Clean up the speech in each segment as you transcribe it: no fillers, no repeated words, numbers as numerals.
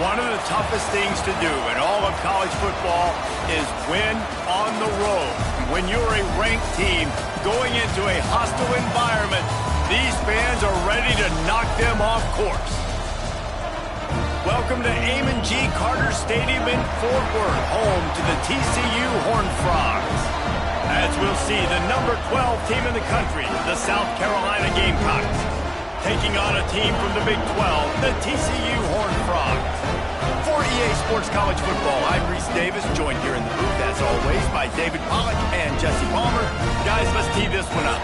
One of the toughest things to do in all of college football is win on the road. When you're a ranked team going into a hostile environment, these fans are ready to knock them off course. Welcome to Amon G. Carter Stadium in Fort Worth, home to the TCU Horned Frogs. As we'll see, the number 12 team in the country, the South Carolina Gamecocks, taking on a team from the Big 12, the TCU Horned Frogs. For EA Sports College Football, I'm Reese Davis, joined here in the booth, as always, by David Pollack and Jesse Palmer. Guys, let's tee this one up.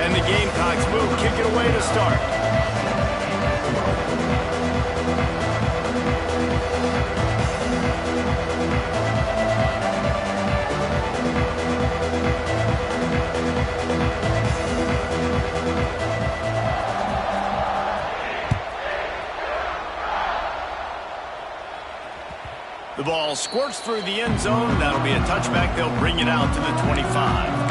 And the Gamecocks will kick it away to start. The ball squirts through the end zone. That'll be a touchback. They'll bring it out to the 25.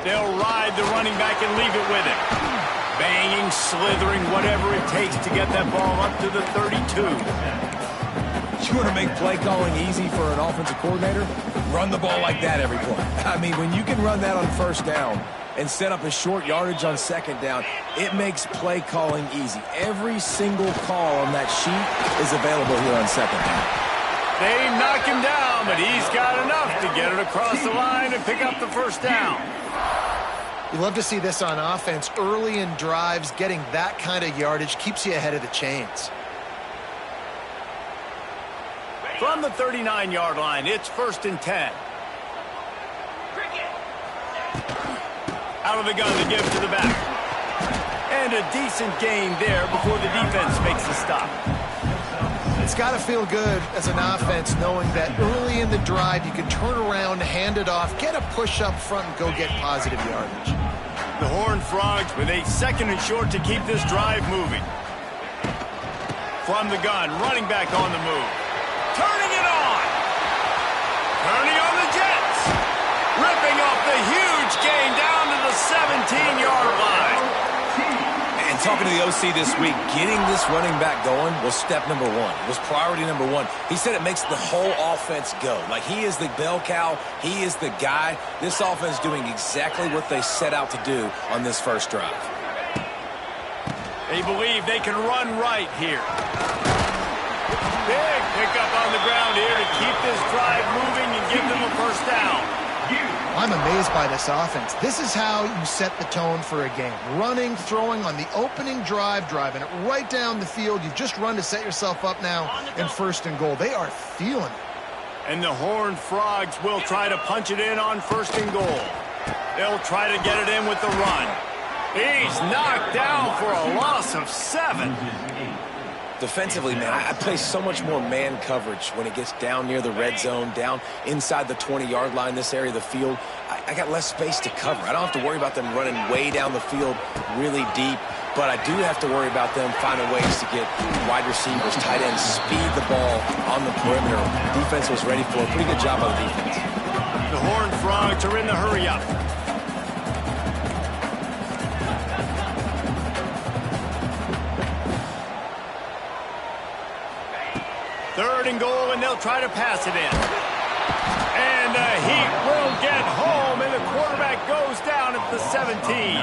They'll ride the running back and leave it with him. Banging, slithering, whatever it takes to get that ball up to the 32. You want to make play calling easy for an offensive coordinator? Run the ball like that every play. I mean, when you can run that on first down and set up a short yardage on second down, it makes play calling easy. Every single call on that sheet is available here on second down. They knock him down, but he's got enough to get it across the line and pick up the first down. You love to see this on offense. Early in drives, getting that kind of yardage keeps you ahead of the chains. From the 39-yard line, it's 1st and 10. Out of the gun to give to the back. And a decent gain there before the defense makes the stop. It's got to feel good as an offense knowing that early in the drive you can turn around, hand it off, get a push up front, and go get positive yardage. The Horned Frogs with a 2nd and short to keep this drive moving. From the gun, running back on the move. Turning it on! Turning on the Jets! Ripping off the huge gain down to the 17-yard line. And talking to the OC this week, getting this running back going was step number one. It was priority number one. He said it makes the whole offense go. Like, he is the bell cow. He is the guy. This offense doing exactly what they set out to do on this first drive. They believe they can run right here. Big pickup on the ground here to keep this drive moving and give them a first down. I'm amazed by this offense. This is how you set the tone for a game. Running, throwing on the opening drive, driving it right down the field. You've just run to set yourself up now in 1st and goal. They are feeling it. And the Horned Frogs will try to punch it in on 1st and goal. They'll try to get it in with the run. He's knocked down for a loss of 7. Defensively, man, I play so much more man coverage when it gets down near the red zone, down inside the 20-yard line, this area of the field. I got less space to cover. I don't have to worry about them running way down the field really deep, but I do have to worry about them finding ways to get wide receivers, tight ends, speed the ball on the perimeter. The defense was ready for it. Pretty good job by the defense. The Horned Frogs are in the hurry-up. Third and goal, and they'll try to pass it in. And the Heat will get home, and the quarterback goes down at the 17.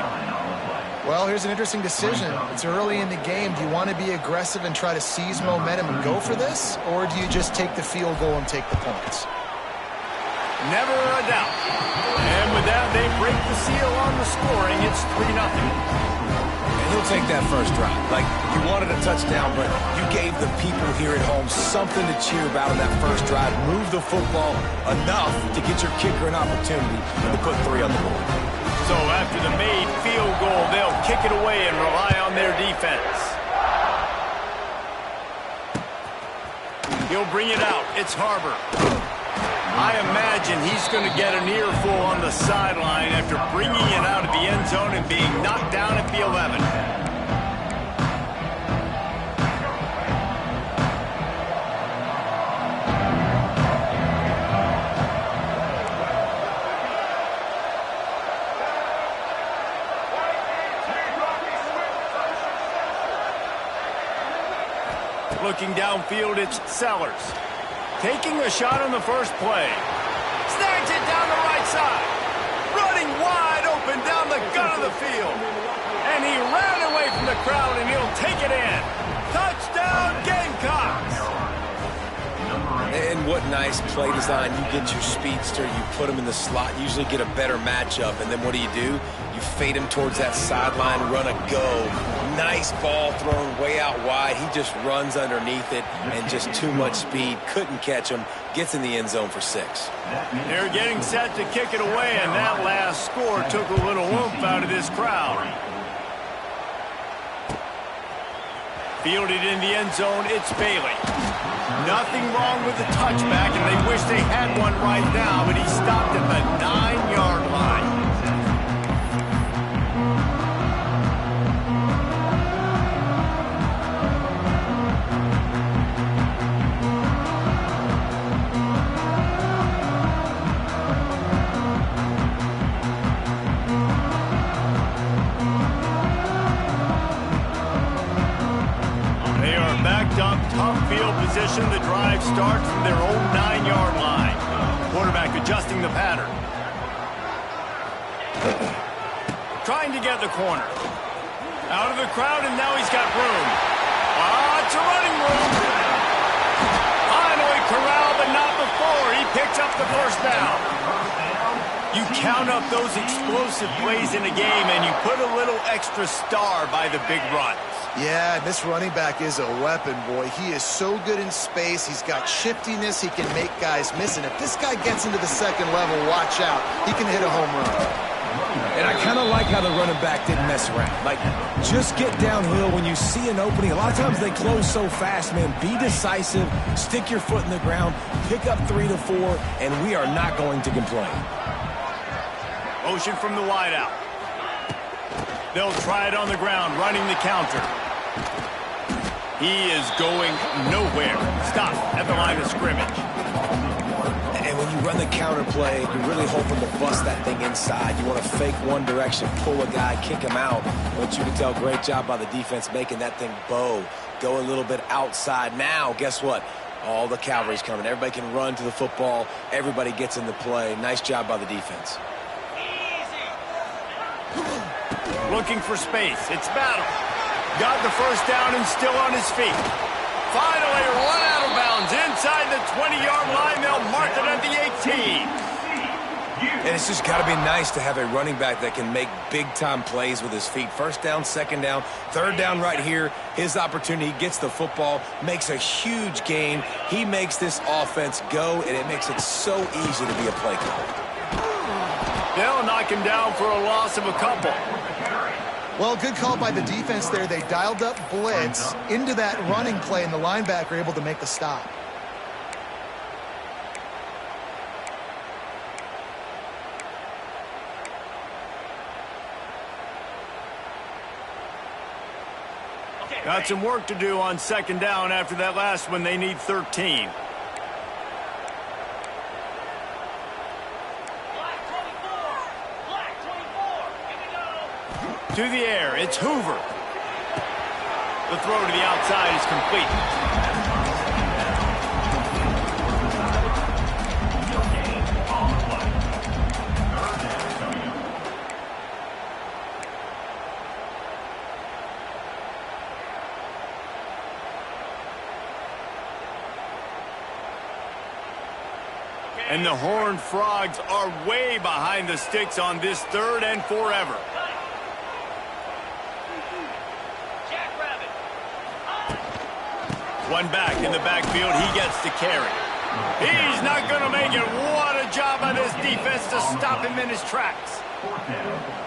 Well, here's an interesting decision. It's early in the game. Do you want to be aggressive and try to seize momentum and go for this? Or do you just take the field goal and take the points? Never a doubt. And with that, they break the seal on the scoring. It's 3-0. He'll take that first drive. Like, you wanted a touchdown, but you gave the people here at home something to cheer about in that first drive. Move the football enough to get your kicker an opportunity and to put 3 on the board. So after the made field goal, they'll kick it away and rely on their defense. He'll bring it out. It's Harbor. I imagine he's going to get an earful on the sideline after bringing it out of the end zone and being knocked down at the 11. Looking downfield, it's Sellers. Taking a shot on the first play. Snags it down the right side. Running wide open down the gut of the field. And he ran away from the crowd, and he'll take it in. Touchdown, Gamecocks! And what nice play design. You get your speedster, you put him in the slot, usually get a better matchup. And then what do? You fade him towards that sideline, run a go. Nice ball thrown way out wide. He just runs underneath it and just too much speed. Couldn't catch him. Gets in the end zone for 6. They're getting set to kick it away, and that last score took a little oomph out of this crowd. Fielded in the end zone, it's Bailey. Nothing wrong with the touchback, and they wish they had one right now, but he stopped at the 9-yard line. Tough field position. The drive starts from their own 9-yard line. Quarterback adjusting the pattern. Trying to get the corner. Out of the crowd, and now he's got room. It's a running room. Finally corralled, but not before. He picks up the first down. You count up those explosive plays in a game, and you put a little extra star by the big runs. Yeah, this running back is a weapon, boy. He is so good in space. He's got shiftiness. He can make guys miss. And if this guy gets into the second level, watch out. He can hit a home run. And I kind of like how the running back didn't mess around. Like, just get downhill when you see an opening. A lot of times they close so fast, man. Be decisive. Stick your foot in the ground. Pick up 3 to 4, and we are not going to complain. Motion from the wideout. They'll try it on the ground, running the counter. He is going nowhere. Stop at the line of scrimmage. And when you run the counter play, you're really hoping to bust that thing inside. You want to fake one direction, pull a guy, kick him out. But you can tell, great job by the defense making that thing bow. Go a little bit outside. Now, guess what? All the cavalry's coming. Everybody can run to the football. Everybody gets in the play. Nice job by the defense. Looking for space. It's Battle. Got the first down and still on his feet. Finally run out of bounds inside the 20-yard line. They'll mark it at the 18. And it's just got to be nice to have a running back that can make big-time plays with his feet. First down, second down, third down right here. His opportunity, he gets the football, makes a huge gain. He makes this offense go, and it makes it so easy to be a play caller. They'll knock him down for a loss of a couple. Well, good call by the defense there. They dialed up blitz into that running play, and the linebacker able to make the stop. Got some work to do on second down after that last one. They need 13. To the air, it's Hoover. The throw to the outside is complete. And the Horned Frogs are way behind the sticks on this third and forever. One back in the backfield, he gets to carry. He's not going to make it. What a job by this defense to stop him in his tracks.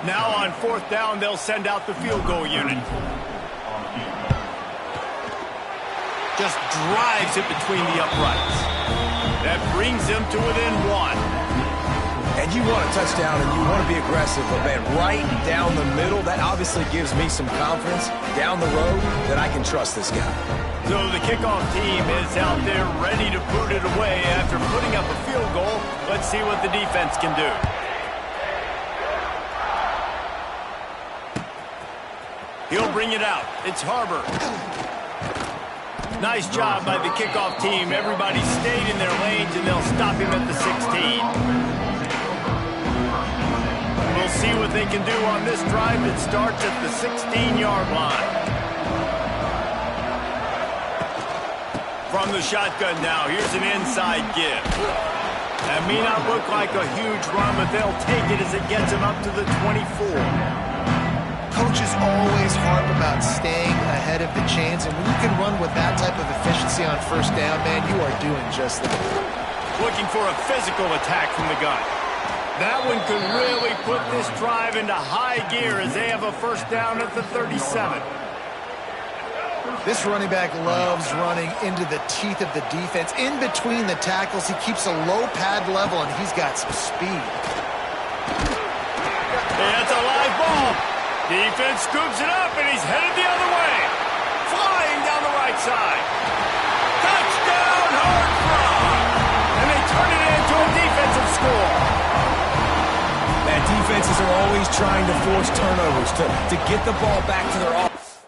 Now on fourth down, they'll send out the field goal unit. just drives it between the uprights. That brings them to within 1. And you want a touchdown and you want to be aggressive, but man, right down the middle, that obviously gives me some confidence down the road that I can trust this guy. So the kickoff team is out there ready to boot it away after putting up a field goal. Let's see what the defense can do. He'll bring it out. It's Harbor. Nice job by the kickoff team. Everybody stayed in their lanes, and they'll stop him at the 16. We'll see what they can do on this drive that starts at the 16-yard line. From the shotgun now, here's an inside give. That may not look like a huge run, but they'll take it as it gets them up to the 24. Coaches always harp about staying ahead of the chains, and when you can run with that type of efficiency on first down, man, you are doing just that. Looking for a physical attack from the gun. That one could really put this drive into high gear as they have a first down at the 37. This running back loves running into the teeth of the defense. In between the tackles, he keeps a low pad level, and he's got some speed. That's a live ball. Defense scoops it up, and he's headed the other way. Flying down the right side. Touchdown, hard front. And they turn it into a defensive score. Man, defenses are always trying to force turnovers to get the ball back to their offense.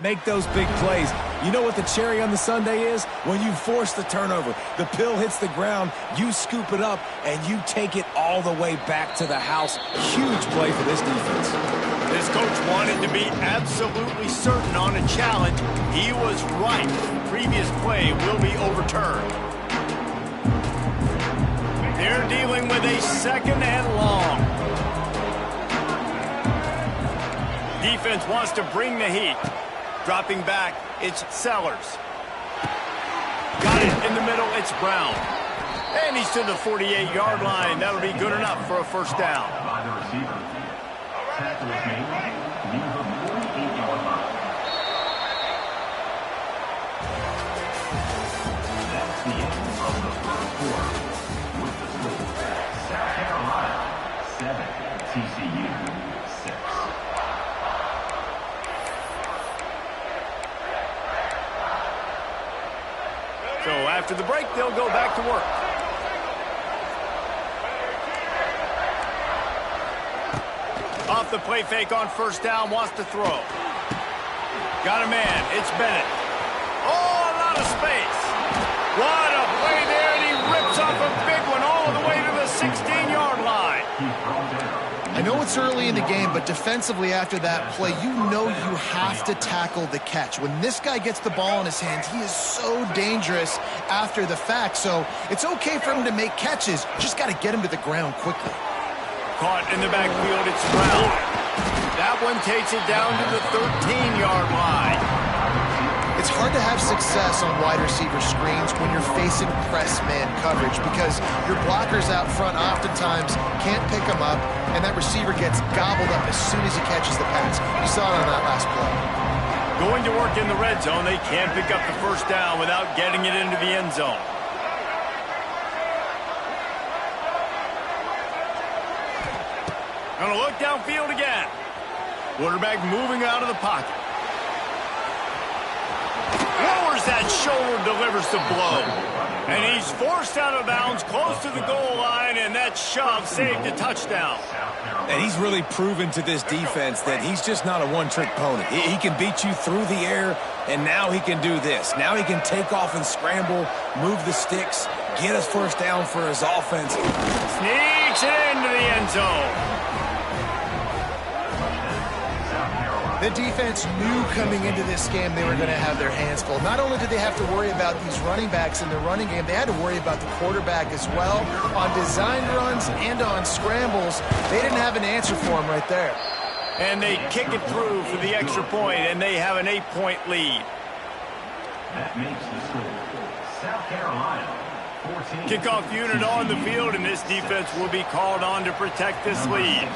Make those big plays. You know what the cherry on the sundae is? When you force the turnover, the pill hits the ground, you scoop it up, and you take it all the way back to the house. Huge play for this defense. This coach wanted to be absolutely certain on a challenge. He was right. The previous play will be overturned. They're dealing with a second and long. Defense wants to bring the heat. Dropping back, it's Sellers. Got it in the middle, it's Brown. And he's to the 48-yard line. That'll be good enough for a first down. By the receiver. Tackle is made near the 48-yard line. That's the end of the first quarter. With the score, South Carolina 7, TCU 6. So after the break, they'll go back to work. Off the play fake on first down, wants to throw. Got a man, it's Bennett. Oh, a lot of space. What a play there, and he rips off a big one all the way to the 16-yard line. I know it's early in the game, but defensively after that play, you know you have to tackle the catch. When this guy gets the ball in his hands, he is so dangerous after the fact. So it's okay for him to make catches. Just got to get him to the ground quickly. Caught in the backfield, it's Brown. That one takes it down to the 13-yard line. It's hard to have success on wide receiver screens when you're facing press man coverage because your blockers out front oftentimes can't pick them up, and that receiver gets gobbled up as soon as he catches the pass. You saw it on that last play. Going to work in the red zone, they can't pick up the first down without getting it into the end zone. Gonna look downfield again. Quarterback moving out of the pocket. Lowers that shoulder, delivers the blow. And he's forced out of bounds, close to the goal line, and that shove saved a touchdown. And he's really proven to this defense that he's just not a one-trick pony. He can beat you through the air, and now he can do this. Now he can take off and scramble, move the sticks, get us first down for his offense. Sneaks it into the end zone. The defense knew coming into this game they were going to have their hands full. Not only did they have to worry about these running backs in the running game, they had to worry about the quarterback as well. On design runs and on scrambles, they didn't have an answer for him right there. And they kick it through for the extra point, and they have an 8-point lead. That makes the score South Carolina 14. Kickoff unit on the field, and this defense will be called on to protect this lead.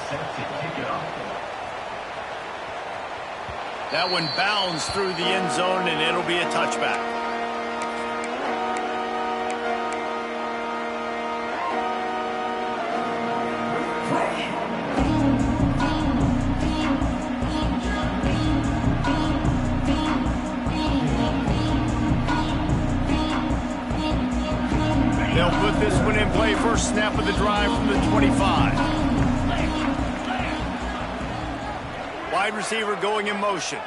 Set to kick it off. That one bounds through the end zone, and it'll be a touchback. They'll put this one in play. First snap of the drive from the 25. Wide receiver going in motion.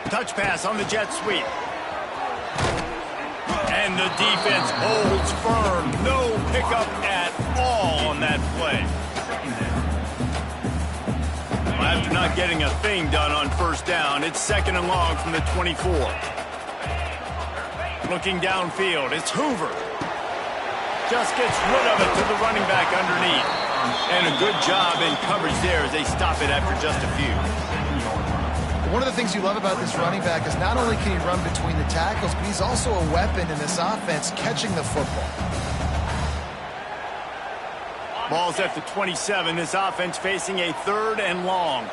Touch pass on the jet sweep. And the defense holds firm. No pickup at all on that play. After not getting a thing done on first down, it's 2nd and long from the 24. Looking downfield, it's Hoover. Just gets rid of it to the running back underneath. And a good job in coverage there as they stop it after just a few. One of the things you love about this running back is not only can he run between the tackles, but he's also a weapon in this offense catching the football. Ball's at the 27. This offense facing a 3rd and long.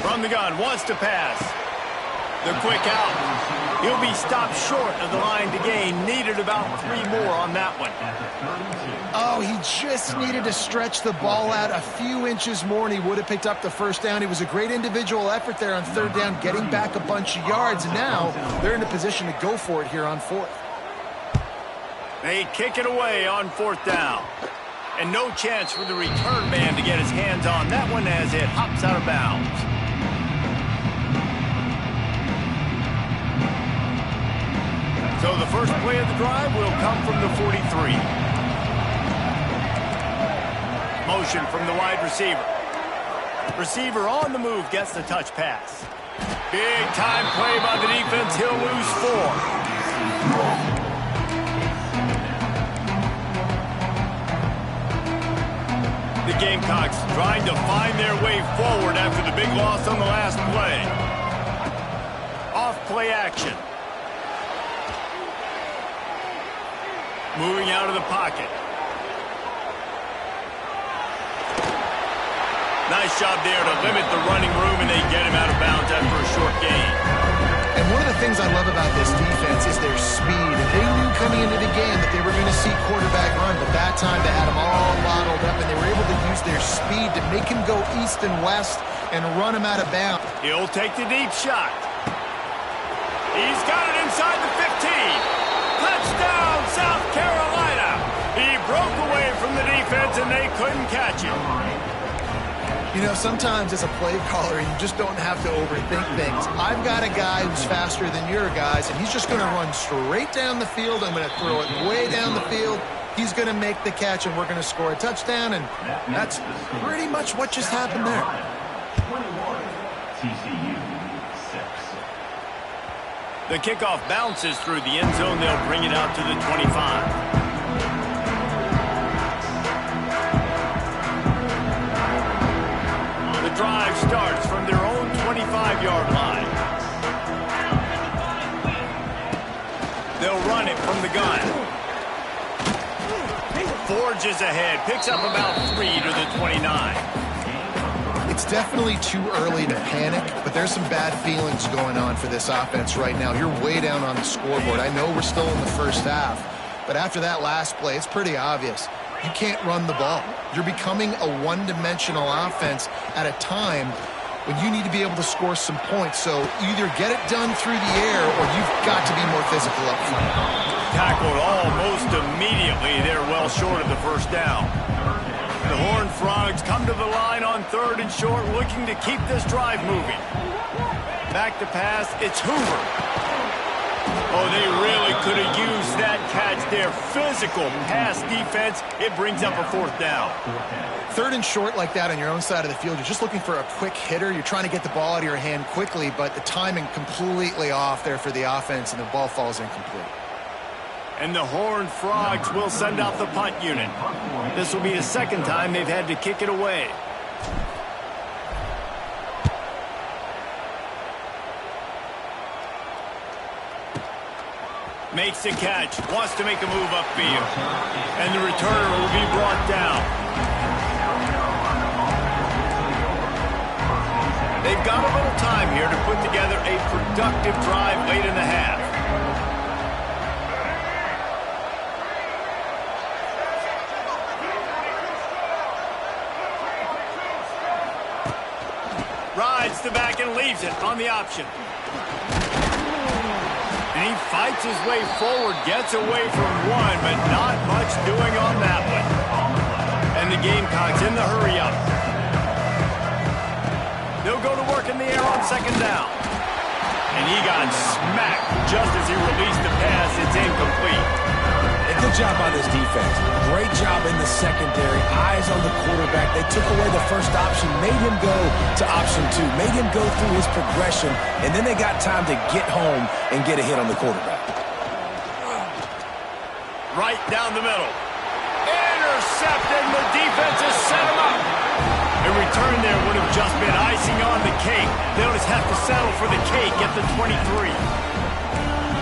From the gun, wants to pass. The quick out. He'll be stopped short of the line to gain. Needed about 3 more on that one. Oh, he just needed to stretch the ball out a few inches more, and he would have picked up the first down. It was a great individual effort there on 3rd down, getting back a bunch of yards, and now they're in a position to go for it here on 4th. They kick it away on 4th down. And no chance for the return man to get his hands on that one as it hops out of bounds. So the first play of the drive will come from the 43. Motion from the wide receiver. Receiver on the move gets the touch pass. Big time play by the defense. He'll lose 4. The Gamecocks trying to find their way forward after the big loss on the last play. Off play action. Moving out of the pocket. Nice job there to limit the running room, and they get him out of bounds after a short gain. And one of the things I love about this defense is their speed. And they knew coming into the game that they were going to see quarterback run, but that time they had them all bottled up, and they were able to use their speed to make him go east and west and run him out of bounds. He'll take the deep shot. He's got it inside the 15. Touchdown, South Carolina. He broke away from the defense, and they couldn't catch him. You know, sometimes as a play caller, you just don't have to overthink things. I've got a guy who's faster than your guys, and he's just going to run straight down the field. I'm going to throw it way down the field. He's going to make the catch, and we're going to score a touchdown, and that's pretty much what just happened there. 21, TCU 6. The kickoff bounces through the end zone. They'll bring it out to the 25. The drive starts from their own 25-yard line. They'll run it from the gun. Forges ahead, picks up about 3 to the 29. It's definitely too early to panic, but there's some bad feelings going on for this offense right now. You're way down on the scoreboard. I know we're still in the first half, but after that last play, it's pretty obvious. You can't run the ball. You're becoming a one-dimensional offense at a time when you need to be able to score some points. So either get it done through the air or you've got to be more physical up front. Tackled almost immediately. They're well short of the first down. The Horned Frogs come to the line on 3rd and short, looking to keep this drive moving. Back to pass, it's Hoover. Oh, they really could have used that catch there. Physical pass defense. It brings up a 4th down. 3rd and short like that on your own side of the field, you're just looking for a quick hitter. You're trying to get the ball out of your hand quickly, but the timing completely off there for the offense, and the ball falls incomplete. And the Horned Frogs will send out the punt unit. This will be the 2nd time they've had to kick it away. Makes the catch, wants to make a move upfield. And the returner will be brought down. They a productive drive late in the half. Rides the back and leaves it on the option. And he fights his way forward, gets away from one, but not much doing on that one. And the Gamecocks in the hurry-up. They'll go to work in the air on second down. And he got smacked just as he released the pass. It's incomplete. A good job by this defense. Great job in the secondary. Eyes on the quarterback. They took away the first option, made him go to option 2, made him go through his progression, and then they got time to get home and get a hit on the quarterback. Right down the middle. Intercepted, and the defense has set him up. A return there would have just been icing on the cake. They'll just have to settle for the cake at the 23.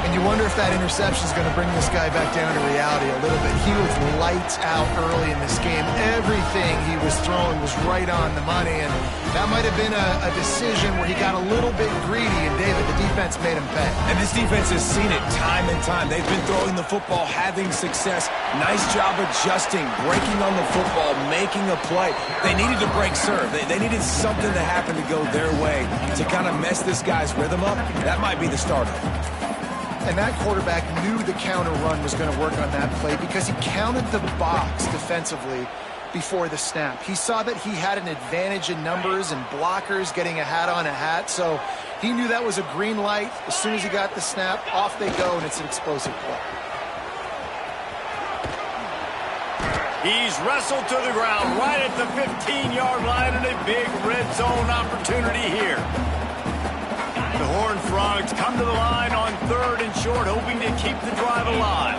And you wonder if that interception is going to bring this guy back down to reality a little bit. He was lights out early in this game. Everything he was throwing was right on the money, and that might have been a decision where he got a little bit greedy, and David, the defense made him pay. And this defense has seen it time and time. They've been throwing the football, having success. Nice job adjusting, breaking on the football, making a play. They needed to break serve. They needed something to happen to go their way to kind of mess this guy's rhythm up. That might be the starter. And that quarterback knew the counter run was going to work on that play because he counted the box defensively before the snap. He saw that he had an advantage in numbers and blockers getting a hat on a hat, so he knew that was a green light. As soon as he got the snap, off they go, and it's an explosive play. He's wrestled to the ground right at the 15-yard line, and a big red zone opportunity here. The Horned Frogs come to the line on 3rd and short, hoping to keep the drive alive.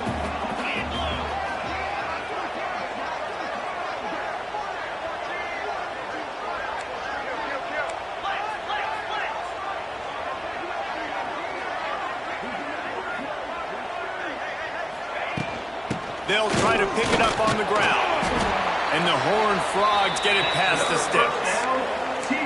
They'll try to pick it up on the ground. And the Horned Frogs get it past the sticks.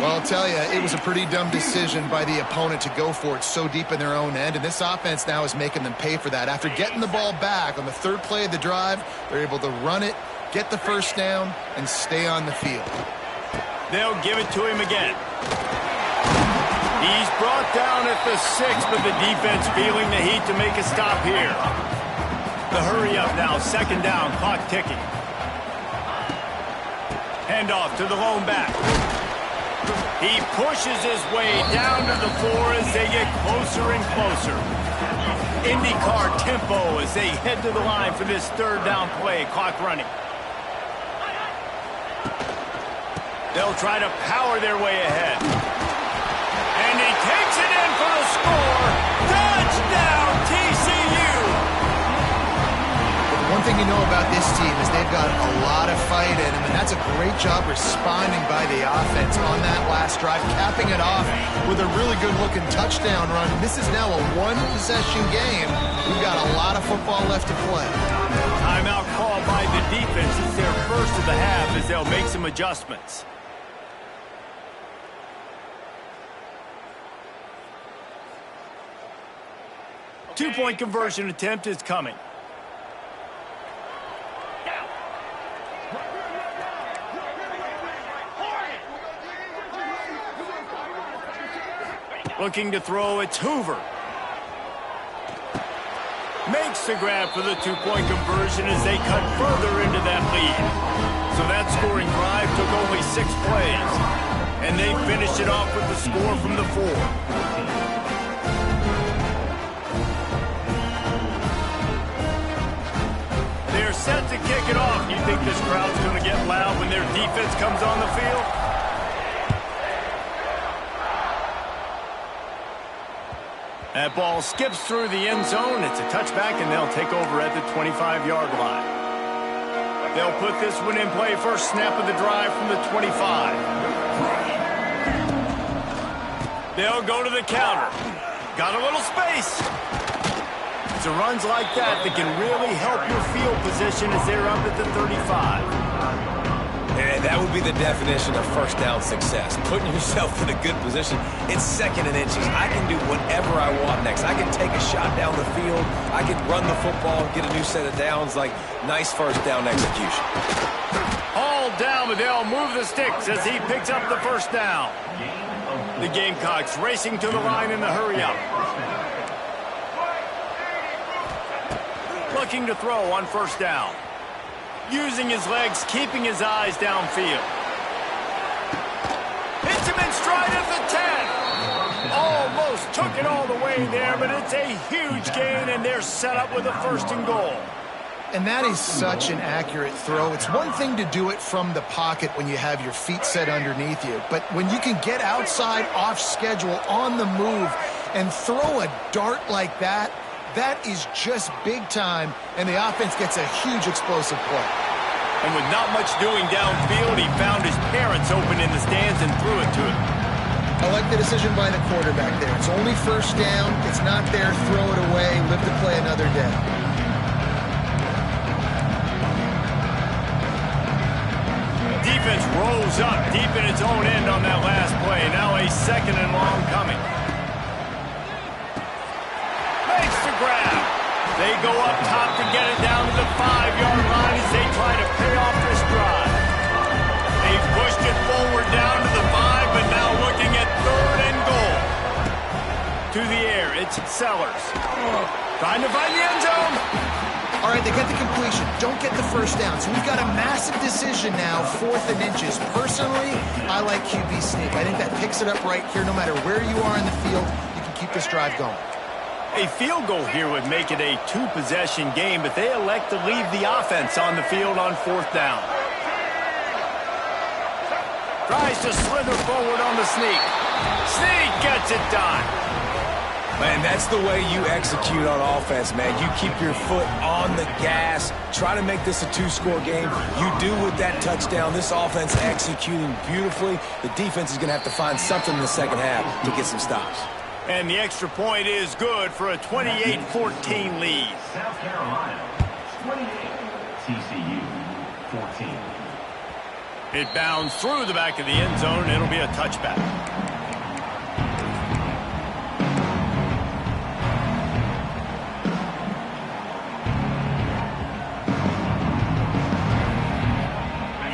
Well, I'll tell you, it was a pretty dumb decision by the opponent to go for it so deep in their own end, and this offense now is making them pay for that. After getting the ball back on the 3rd play of the drive, they're able to run it, get the first down, and stay on the field. They'll give it to him again. He's brought down at the 6, but the defense feeling the heat to make a stop here. The hurry up now, 2nd down, clock ticking. Handoff to the lone back. He pushes his way down to the 4 as they get closer and closer. IndyCar tempo as they head to the line for this 3rd down play. Clock running. They'll try to power their way ahead. And he takes it in for the score. Touchdown, TCU! One thing you know about this team is they've got a lot of fight in them, and that's a great job responding by the offense on that last drive, capping it off with a really good-looking touchdown run. This is now a one-possession game. We've got a lot of football left to play. Timeout called by the defense. It's their first of the half as they'll make some adjustments. Two-point conversion attempt is coming. Looking to throw, it's Hoover. Makes the grab for the two-point conversion as they cut further into that lead. So that scoring drive took only 6 plays. And they finished it off with the score from the 4. They're set to kick it off. You think this crowd's going to get loud when their defense comes on the field? That ball skips through the end zone. It's a touchback, and they'll take over at the 25-yard line. They'll put this one in play. First snap of the drive from the 25. They'll go to the counter. Got a little space. It's runs like that that can really help your field position as they're up at the 35. And that would be the definition of first down success. Putting yourself in a good position. It's 2nd and inches. I can do whatever I want next. I can take a shot down the field. I can run the football and get a new set of downs. Like, nice first down execution. All down, but they'll move the sticks as he picks up the first down. The Gamecocks racing to the line in the hurry-up. Looking to throw on first down. Using his legs, keeping his eyes downfield. Hits him in stride at the 10. Almost took it all the way there, but it's a huge gain, and they're set up with a 1st and goal. And that is such an accurate throw. It's one thing to do it from the pocket when you have your feet set underneath you, but when you can get outside, off schedule, on the move, and throw a dart like that, that is just big time, and the offense gets a huge explosive play. And with not much doing downfield, he found his parents open in the stands and threw it to him. I like the decision by the quarterback there. It's only first down. It's not there. Throw it away. Live to play another day. Defense rolls up deep in its own end on that last play. Now a 2nd and long coming. Makes the grab. They go up top to get it down to the 5-yard line as they try to pay off this drive. They've pushed it forward down to the 5, but now looking at 3rd and goal. To the air, it's Sellers. Trying to find the end zone. All right, they get the completion. Don't get the first down. So we've got a massive decision now, 4th and inches. Personally, I like QB sneak. I think that picks it up right here. No matter where you are in the field, you can keep this drive going. A field goal here would make it a 2-possession game, but they elect to leave the offense on the field on 4th down. Tries to slither forward on the sneak. Sneak gets it done. Man, that's the way you execute on offense, man. You keep your foot on the gas. Try to make this a 2-score game. You do with that touchdown. This offense executing beautifully. The defense is going to have to find something in the 2nd half to get some stops. And the extra point is good for a 28-14 lead. South Carolina, 28. TCU, 14. It bounds through the back of the end zone. It'll be a touchback.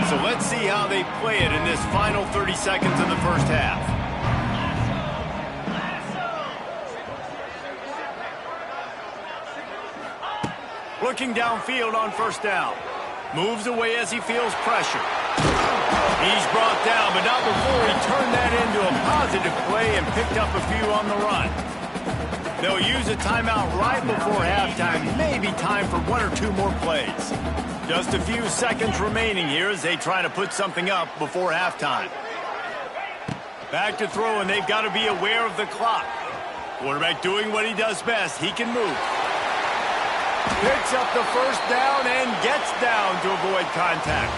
So let's see how they play it in this final 30 seconds of the first half. Looking downfield on first down. Moves away as he feels pressure. He's brought down, but not before he turned that into a positive play and picked up a few on the run. They'll use a timeout right before halftime. Maybe time for 1 or 2 more plays. Just a few seconds remaining here as they try to put something up before halftime. Back to throw, and they've got to be aware of the clock. Quarterback doing what he does best. He can move. Picks up the first down and gets down to avoid contact.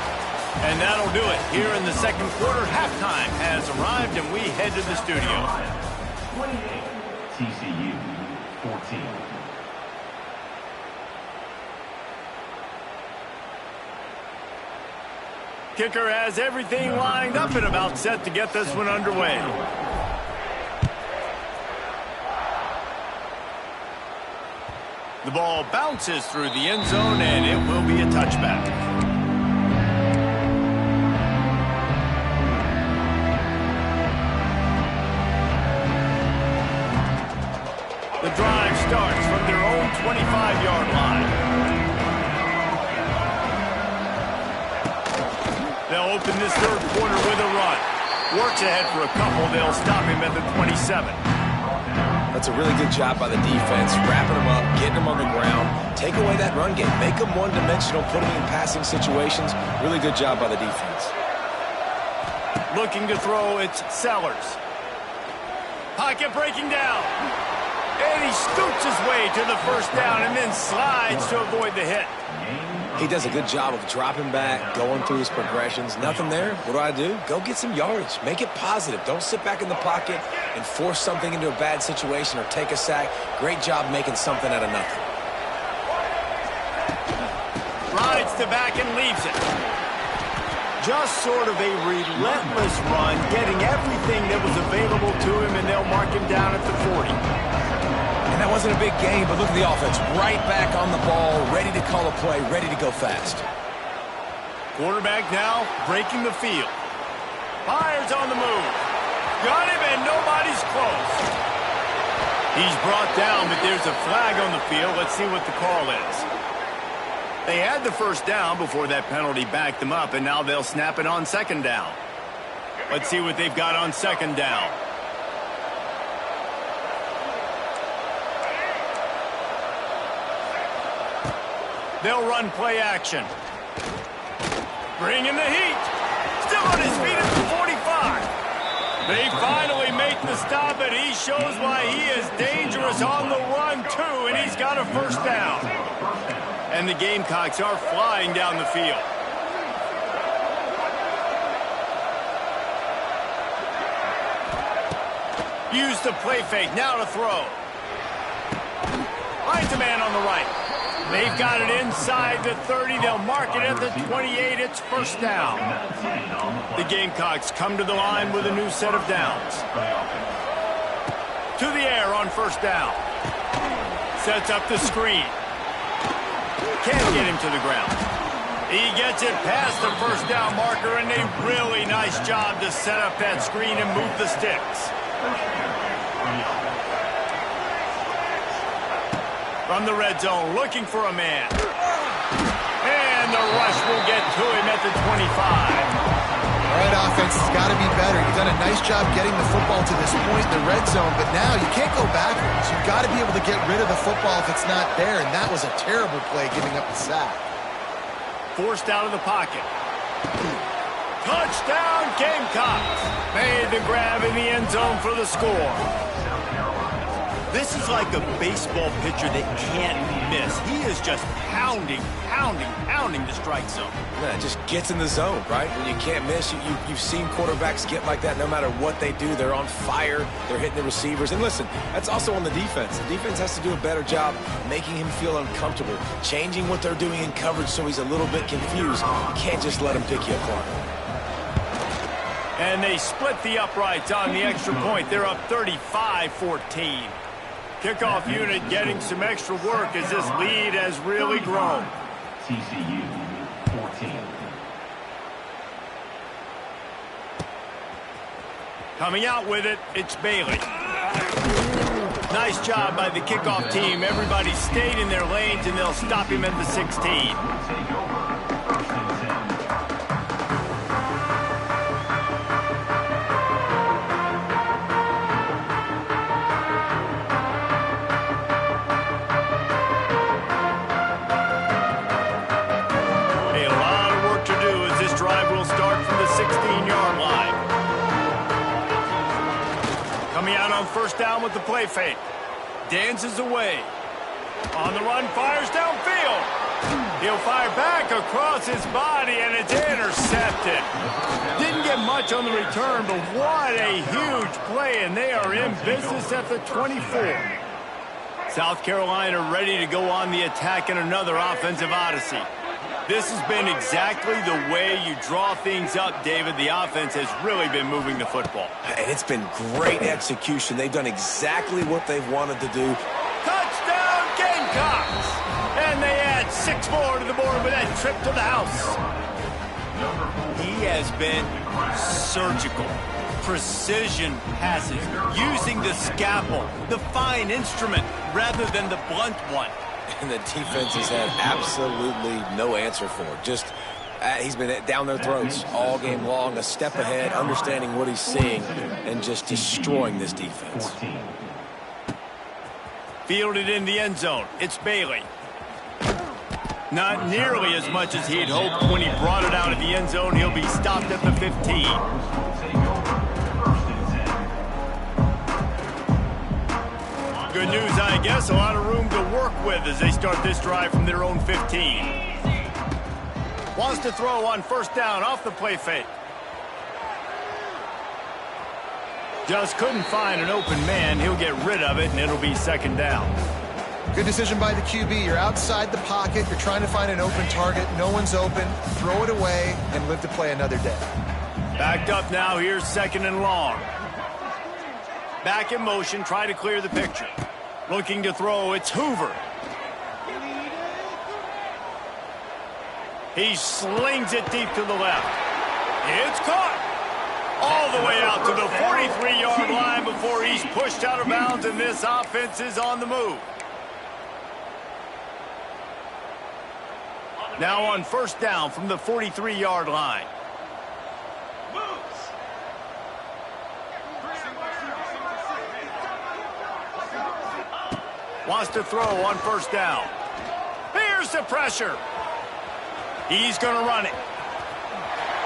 And that'll do it here in the 2nd quarter. Halftime has arrived, and we head to the studio. 28. TCU, 14. Kicker has everything lined up and about set to get this one underway. The ball bounces through the end zone, and it will be a touchback. The drive starts from their own 25-yard line. They'll open this 3rd quarter with a run. Works ahead for a couple. They'll stop him at the 27. That's a really good job by the defense, wrapping them up, getting them on the ground, take away that run game, make them one-dimensional, put them in passing situations. Really good job by the defense. Looking to throw, it's Sellers. Pocket breaking down. And he scoots his way to the first down and then slides to avoid the hit. He does a good job of dropping back, going through his progressions. Nothing there. What do? Go get some yardage. Make it positive. Don't sit back in the pocket and force something into a bad situation or take a sack. Great job making something out of nothing. Rides to back and leaves it. Just sort of a relentless run, getting everything that was available to him, and they'll mark him down at the 40. And that wasn't a big gain, but look at the offense. Right back on the ball, ready to call a play, ready to go fast. Quarterback now breaking the field. Fires on the move. Got him, and nobody's close. He's brought down, but there's a flag on the field. Let's see what the call is. They had the first down before that penalty backed them up, and now they'll snap it on second down. Let's see what they've got on second down. They'll run play action. Bring in the heat. Still on his feet at the 45. They finally make the stop, and he shows why he is dangerous on the run, too, and he's got a first down. And the Gamecocks are flying down the field. Use the play fake, now to throw. Finds a man on the right. They've got it inside the 30. They'll mark it at the 28. It's first down. The Gamecocks come to the line with a new set of downs. To the air on first down. Sets up the screen. Can't get him to the ground. He gets it past the first down marker, and a really nice job to set up that screen and move the sticks. From the red zone, looking for a man. And the rush will get to him at the 25. All right, offense has got to be better. You've done a nice job getting the football to this point in the red zone, but now you can't go backwards. You've got to be able to get rid of the football if it's not there, and that was a terrible play giving up the sack. Forced out of the pocket. Touchdown, Gamecocks. Made the grab in the end zone for the score. This is like a baseball pitcher that can't miss. He is just pounding the strike zone. Yeah, it just gets in the zone, right? When you can't miss, you've seen quarterbacks get like that no matter what they do. They're on fire. They're hitting the receivers. And listen, that's also on the defense. The defense has to do a better job making him feel uncomfortable, changing what they're doing in coverage so he's a little bit confused. You can't just let him pick you apart. And they split the uprights on the extra point. They're up 35-14. Kickoff unit getting some extra work as this lead has really grown. TCU 14. Coming out with it, it's Bailey. Nice job by the kickoff team. Everybody stayed in their lanes, and they'll stop him at the 16. First down with the play fake. Dances away. On the run, fires downfield. He'll fire back across his body, and it's intercepted. Didn't get much on the return, but what a huge play, and they are in business at the 24. South Carolina ready to go on the attack in another offensive odyssey. This has been exactly the way you draw things up, David. The offense has really been moving the football. And it's been great execution. They've done exactly what they've wanted to do. Touchdown, Gamecocks! And they add 6 more to the board with that trip to the house. He has been surgical. Precision passes, using the scalpel, the fine instrument, rather than the blunt one. And the defense has had absolutely no answer for it. Just, he's been down their throats all game long, a step ahead, understanding what he's seeing, and just destroying this defense. Fielded in the end zone. It's Bailey. Not nearly as much as he'd hoped when he brought it out of the end zone. He'll be stopped at the 15. Good news, I guess. A lot of room to work with as they start this drive from their own 15. Wants to throw on first down off the play fake. Just couldn't find an open man. He'll get rid of it, and it'll be second down. Good decision by the QB. You're outside the pocket. You're trying to find an open target. No one's open. Throw it away and live to play another day. Backed up now. Here's 2nd and long. Back in motion. Try to clear the picture. Looking to throw. It's Hoover. He slings it deep to the left. It's caught. All the way out to the 43-yard line before he's pushed out of bounds, and this offense is on the move. Now on 1st down from the 43-yard line. Wants to throw on 1st down. Here's the pressure. He's going to run it.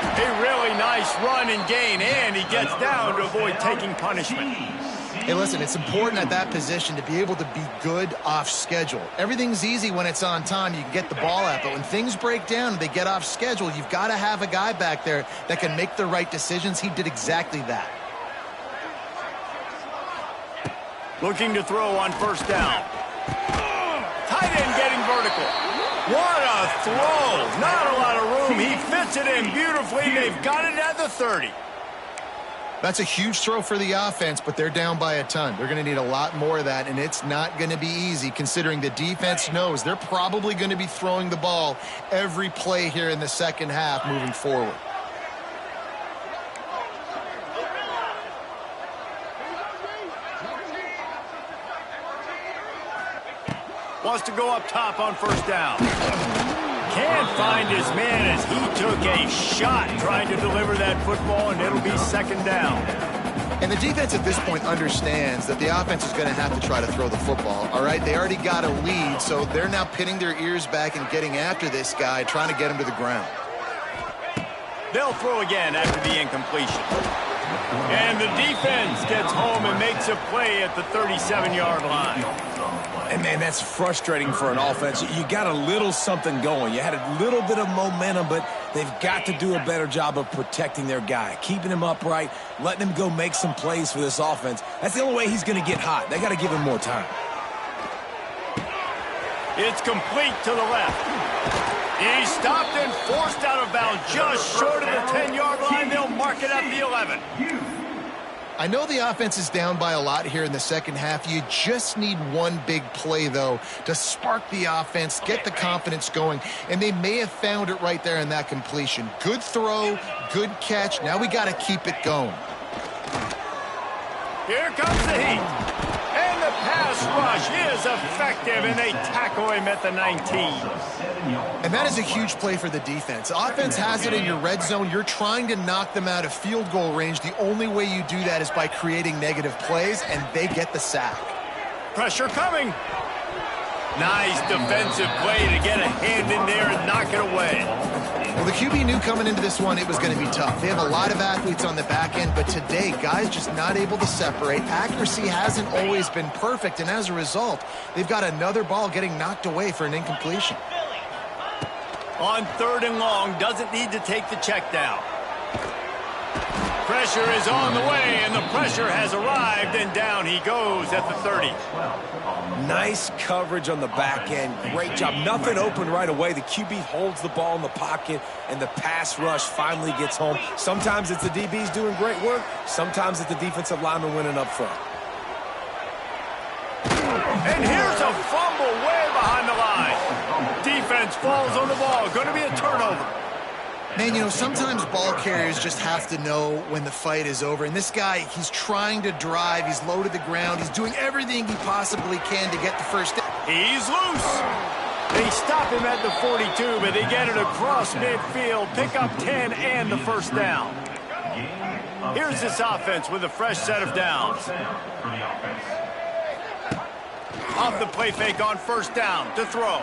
A really nice run and gain, and he gets down to avoid taking punishment. Hey, listen, it's important at that position to be able to be good off schedule. Everything's easy when it's on time. You can get the ball out, but when things break down and they get off schedule, you've got to have a guy back there that can make the right decisions. He did exactly that. Looking to throw on 1st down. Tight end getting vertical. What a throw. Not a lot of room. He fits it in beautifully. They've got it at the 30. That's a huge throw for the offense, but they're down by a ton. They're going to need a lot more of that, and it's not going to be easy considering the defense knows they're probably going to be throwing the ball every play here in the 2nd half moving forward. Wants to go up top on 1st down. Can't find his man as he took a shot trying to deliver that football, and it'll be 2nd down. And the defense at this point understands that the offense is going to have to try to throw the football, all right? They already got a lead, so they're now pinning their ears back and getting after this guy, trying to get him to the ground. They'll throw again after the incompletion. And the defense gets home and makes a play at the 37-yard line. And, man, that's frustrating for an offense. You got a little something going. You had a little bit of momentum, but they've got to do a better job of protecting their guy, keeping him upright, letting him go make some plays for this offense. That's the only way he's going to get hot. They got to give him more time. It's complete to the left. He's stopped and forced out of bounds just short of the 10-yard line. They'll mark it at the 11. I know the offense is down by a lot here in the 2nd half. You just need one big play, though, to spark the offense, get the confidence going, and they may have found it right there in that completion. Good throw, good catch. Now we got to keep it going. Here comes the heat. And the pass rush is effective, and they tackle him at the 19. And that is a huge play for the defense. Offense has it in your red zone. You're trying to knock them out of field goal range. The only way you do that is by creating negative plays, and they get the sack. Pressure coming. Nice defensive play to get a hand in there and knock it away. Well, the QB knew coming into this one it was going to be tough. They have a lot of athletes on the back end, but today, guys just not able to separate. Accuracy hasn't always been perfect, and as a result, they've got another ball getting knocked away for an incompletion. On 3rd and long, doesn't need to take the check down. Pressure is on the way, and the pressure has arrived, and down he goes at the 30. Nice coverage on the back end. Great job. Nothing open right away. The QB holds the ball in the pocket, and the pass rush finally gets home. Sometimes it's the DBs doing great work. Sometimes it's the defensive lineman winning up front. And here's a fumble way behind the line. Defense falls on the ball. Going to be a turnover. Man, you know, sometimes ball carriers just have to know when the fight is over. And this guy, he's trying to drive. He's low to the ground. He's doing everything he possibly can to get the first down. He's loose. They stop him at the 42, but they get it across midfield. Pick up 10 and the first down. Here's this offense with a fresh set of downs. Off the play fake on 1st down to throw.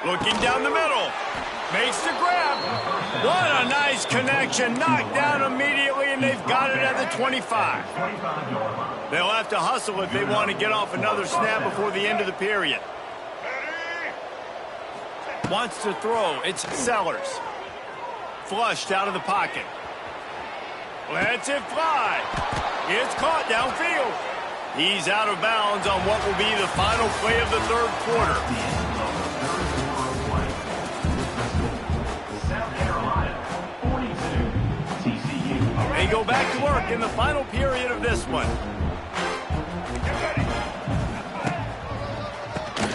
Looking down the middle. Makes the grab. What a nice connection. Knocked down immediately, and they've got it at the 25. They'll have to hustle if they want to get off another snap before the end of the period. Wants to throw. It's Sellers. Flushed out of the pocket. Lets it fly. It's caught downfield. He's out of bounds on what will be the final play of the third quarter. South Carolina, 42, TCU. They go back to work in the final period of this one.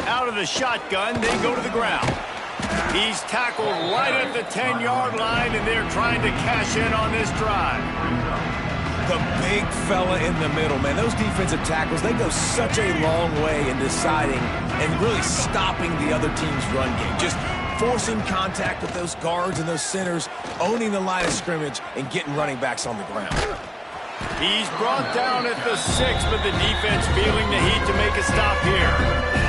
Out of the shotgun, they go to the ground. He's tackled right at the 10-yard line, and they're trying to cash in on this drive. The big fella in the middle, man. Those defensive tackles, they go such a long way in deciding and really stopping the other team's run game. Just forcing contact with those guards and those centers, owning the line of scrimmage, and getting running backs on the ground. He's brought down at the 6, but the defense feeling the heat to make a stop here.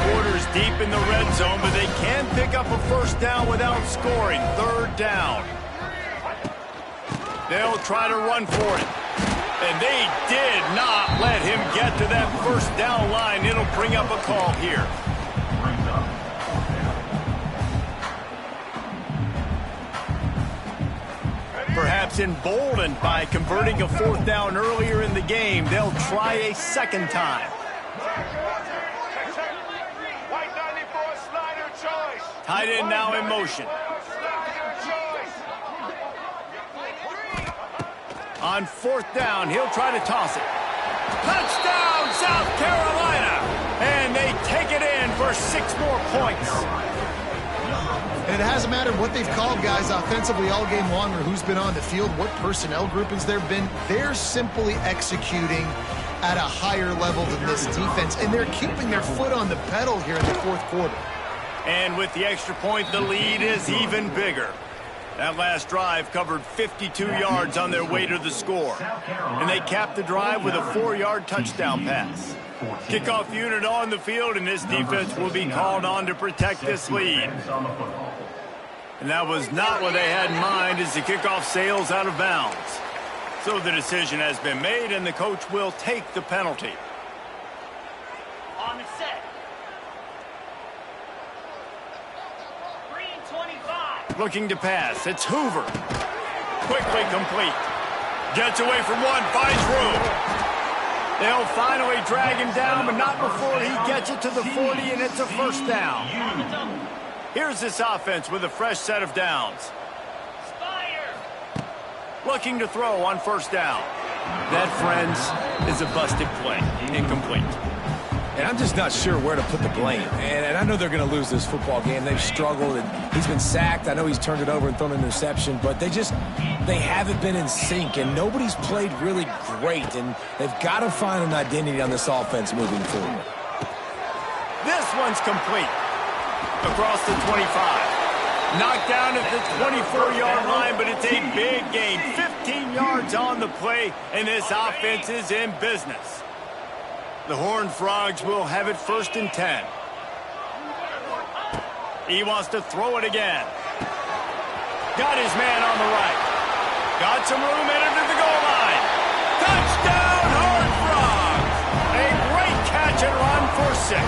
Quarters deep in the red zone, but they can pick up a first down without scoring. Third down. They'll try to run for it. And they did not let him get to that first down line. It'll bring up a call here. Perhaps emboldened by converting a fourth down earlier in the game, they'll try a second time. Tight end now in motion. On fourth down, he'll try to toss it. Touchdown, South Carolina! And they take it in for 6 more points. And it hasn't mattered what they've called, guys, offensively all game long, or who's been on the field, what personnel groupings there have been. They're simply executing at a higher level than this defense, and they're keeping their foot on the pedal here in the fourth quarter. And with the extra point, the lead is even bigger. That last drive covered 52 yards on their way to the score. And they capped the drive with a 4-yard touchdown pass. Kickoff unit on the field, and this defense will be called on to protect this lead. And that was not what they had in mind as the kickoff sails out of bounds. So the decision has been made, and the coach will take the penalty. On the set. Looking to pass. It's Hoover. Quickly complete. Gets away from one, finds room. They'll finally drag him down, but not before he gets it to the 40, and it's a first down. Here's this offense with a fresh set of downs. Looking to throw on first down. That, friends, is a busted play. Incomplete. And I'm just not sure where to put the blame. And I know they're going to lose this football game. They've struggled, and he's been sacked. I know he's turned it over and thrown an interception, but they haven't been in sync, and nobody's played really great, and they've got to find an identity on this offense moving forward. This one's complete. Across the 25. Knocked down at the 24-yard line, but it's a big gain. 15 yards on the play, and this offense is in business. The Horned Frogs will have it first and 10. He wants to throw it again. Got his man on the right. Got some room headed to the goal line. Touchdown, Horned Frogs! A great catch and run for 6.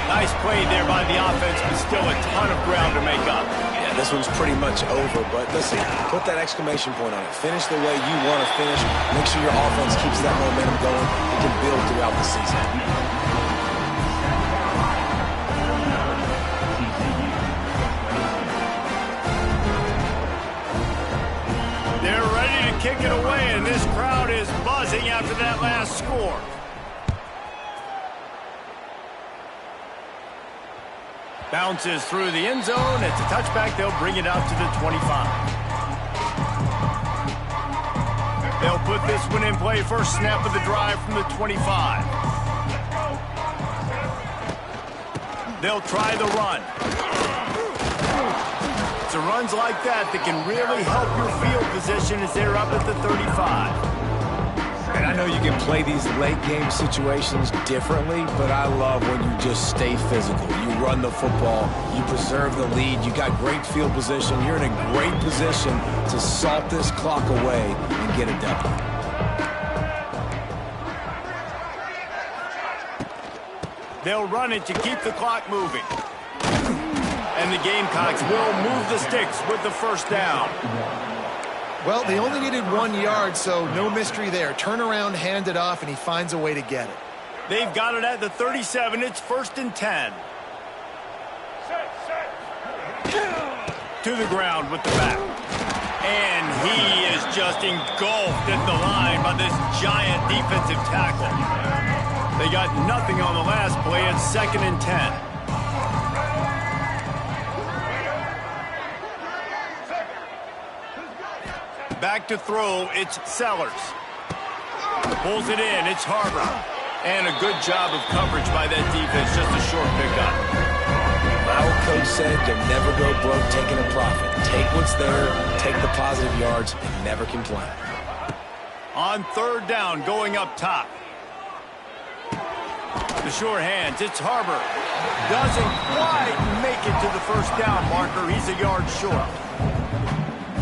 Nice play there by the offense, but still a ton of ground to make up. Yeah, this one's pretty much over, but listen, put that exclamation point on it. Finish the way you want to finish. Make sure your offense keeps that momentum going and can build throughout the season. They're ready to kick it away, and this crowd is buzzing after that last score. Bounces through the end zone. It's a touchback. They'll bring it out to the 25. They'll put this one in play. First snap of the drive from the 25. They'll try the run. It's runs like that can really help your field position as they're up at the 35. And I know you can play these late-game situations differently, but I love when you just stay physical. You run the football, you preserve the lead, you got great field position, you're in a great position to salt this clock away and get it done. They'll run it to keep the clock moving. And the Gamecocks will move the sticks with the first down. Well, they only needed 1 yard, so no mystery there. Turn around, hand it off, and he finds a way to get it. They've got it at the 37. It's 1st and 10. To the ground with the back. And he is just engulfed at the line by this giant defensive tackle. They got nothing on the last play. It's 2nd and 10. Back to throw, it's Sellers. Pulls it in, it's Harbor. And a good job of coverage by that defense, just a short pickup. My old coach said you'll never go broke taking a profit. Take what's there, take the positive yards, and never complain. On 3rd down, going up top. The short hands, it's Harbor. Doesn't quite make it to the first down marker. He's a yard short.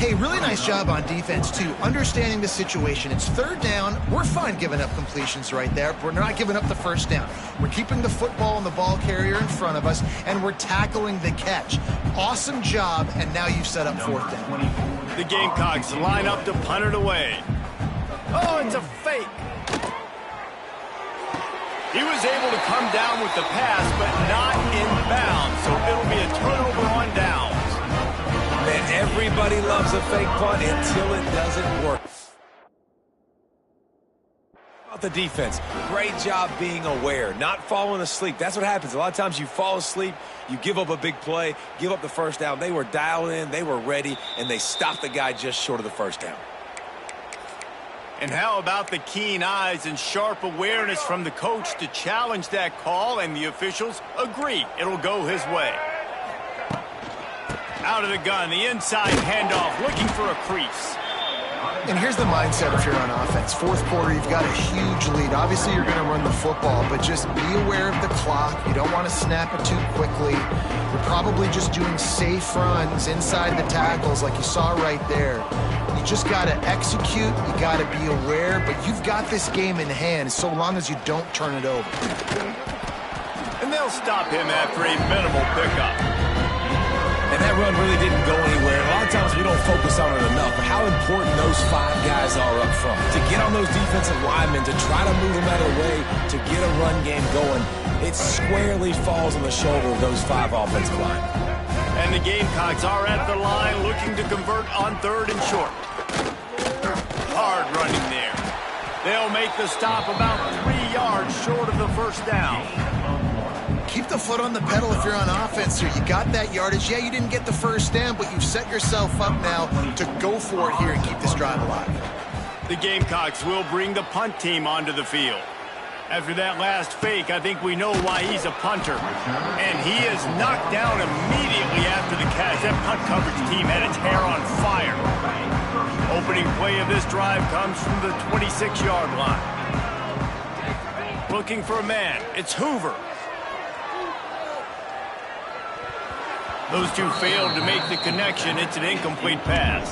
Hey, really nice job on defense, too. Understanding the situation. It's 3rd down. We're fine giving up completions right there. We're not giving up the first down. We're keeping the football and the ball carrier in front of us, and we're tackling the catch. Awesome job, and now you've set up 4th down. The Gamecocks line up to punt it away. Oh, it's a fake. He was able to come down with the pass, but not inbounds, so it'll be a turnover on downs. Man, everybody loves a fake punt until it doesn't work. About the defense, great job being aware, not falling asleep. That's what happens. A lot of times you fall asleep, you give up a big play, give up the first down. They were dialed in, they were ready, and they stopped the guy just short of the first down. And how about the keen eyes and sharp awareness from the coach to challenge that call, and the officials agree it'll go his way. Out of the gun, the inside handoff, looking for a crease. And here's the mindset if you're on offense. 4th quarter, you've got a huge lead. Obviously, you're going to run the football, but just be aware of the clock. You don't want to snap it too quickly. You're probably just doing safe runs inside the tackles like you saw right there. You just got to execute. You got to be aware, but you've got this game in hand so long as you don't turn it over. And they'll stop him after a minimal pickup. And that run really didn't go anywhere. A lot of times we don't focus on it enough, but how important those 5 guys are up front. To get on those defensive linemen, to try to move them out of the way, to get a run game going, it squarely falls on the shoulder of those 5 offensive linemen. And the Gamecocks are at the line looking to convert on 3rd and short. Hard running there. They'll make the stop about 3 yards short of the first down. Keep the foot on the pedal if you're on offense here. You got that yardage. Yeah, you didn't get the first down, but you've set yourself up now to go for it here and keep this drive alive. The Gamecocks will bring the punt team onto the field. After that last fake, I think we know why he's a punter. And he is knocked down immediately after the catch. That punt coverage team had its hair on fire. Opening play of this drive comes from the 26-yard line. Looking for a man. It's Hoover. Those two failed to make the connection. It's an incomplete pass.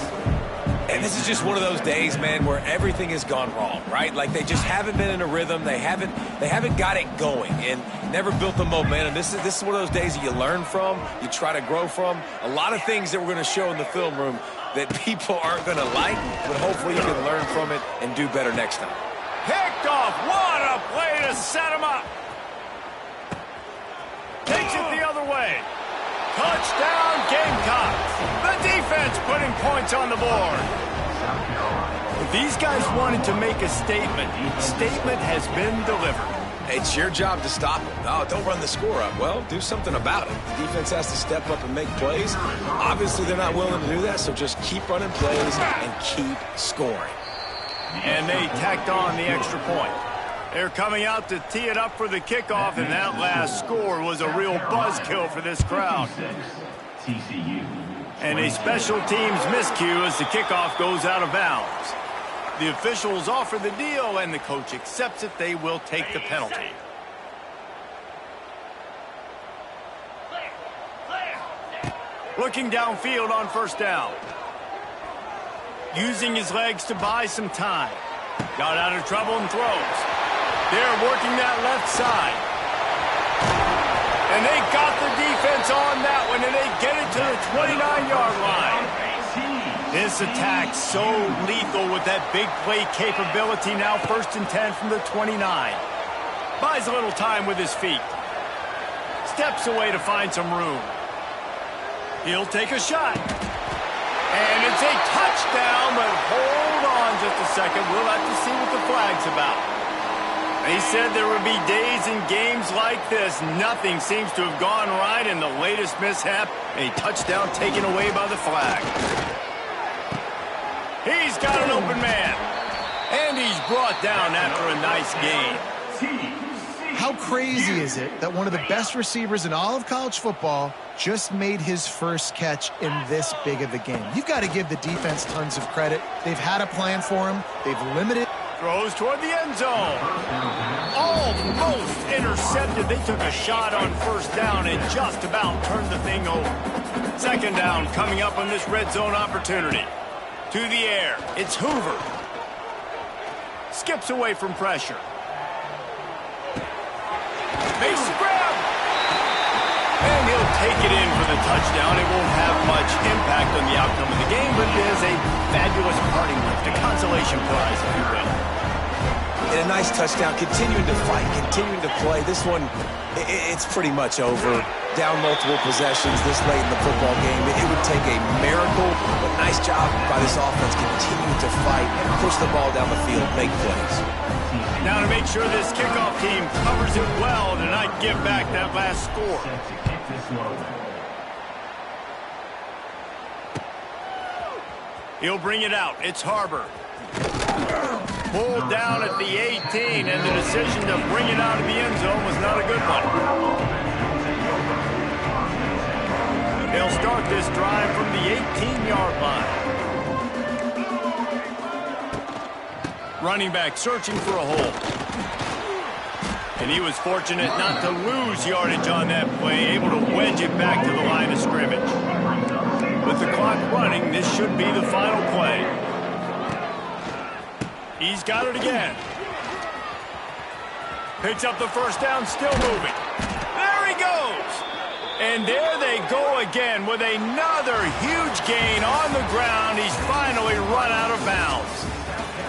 And this is just one of those days, man, where everything has gone wrong, right? Like they just haven't been in a rhythm. They haven't got it going and never built the momentum. This is one of those days that you learn from, you try to grow from. A lot of things that we're going to show in the film room that people aren't going to like, but hopefully you can learn from it and do better next time. Picked off. What a play to set him up. Takes it the other way. Touchdown, Gamecocks. The defense putting points on the board. If these guys wanted to make a statement, statement has been delivered. It's your job to stop them. Oh, don't run the score up. Well, do something about it. The defense has to step up and make plays. Obviously, they're not willing to do that, so just keep running plays and keep scoring. And they tacked on the extra point. They're coming out to tee it up for the kickoff, and that last score was a real buzzkill for this crowd. And a special teams miscue as the kickoff goes out of bounds. The officials offer the deal, and the coach accepts it. They will take the penalty. Looking downfield on first down. Using his legs to buy some time. Got out of trouble and throws. They're working that left side. And they got the defense on that one, and they get it to the 29-yard line. This attack so lethal with that big play capability. Now 1st and 10 from the 29. Buys a little time with his feet. Steps away to find some room. He'll take a shot. And it's a touchdown, but hold on just a second. We'll have to see what the flag's about. They said there would be days in games like this. Nothing seems to have gone right in the latest mishap. A touchdown taken away by the flag. He's got an open man. And he's brought down after a nice gain. How crazy is it that one of the best receivers in all of college football just made his first catch in this big of a game? You've got to give the defense tons of credit. They've had a plan for him. They've limited. Throws toward the end zone. Almost intercepted. They took a shot on 1st down and just about turned the thing over. 2nd down coming up on this red zone opportunity. To the air. It's Hoover. Skips away from pressure. Makes the grab. And he'll take it in for the touchdown. It won't have much impact on the outcome of the game, but it is a fabulous parting gift, a consolation prize, if you will. And a nice touchdown, continuing to fight, continuing to play. This one, it's pretty much over. Down multiple possessions this late in the football game. It would take a miracle, but nice job by this offense continuing to fight, push the ball down the field, make plays. Now to make sure this kickoff team covers it well to not give back that last score. He'll bring it out. It's Harbor. Pulled down at the 18, and the decision to bring it out of the end zone was not a good one. They'll start this drive from the 18-yard line. Running back searching for a hole. And he was fortunate not to lose yardage on that play, able to wedge it back to the line of scrimmage. With the clock running, this should be the final play. He's got it again. Picks up the 1st down, still moving. There he goes. And there they go again with another huge gain on the ground. He's finally run out of bounds.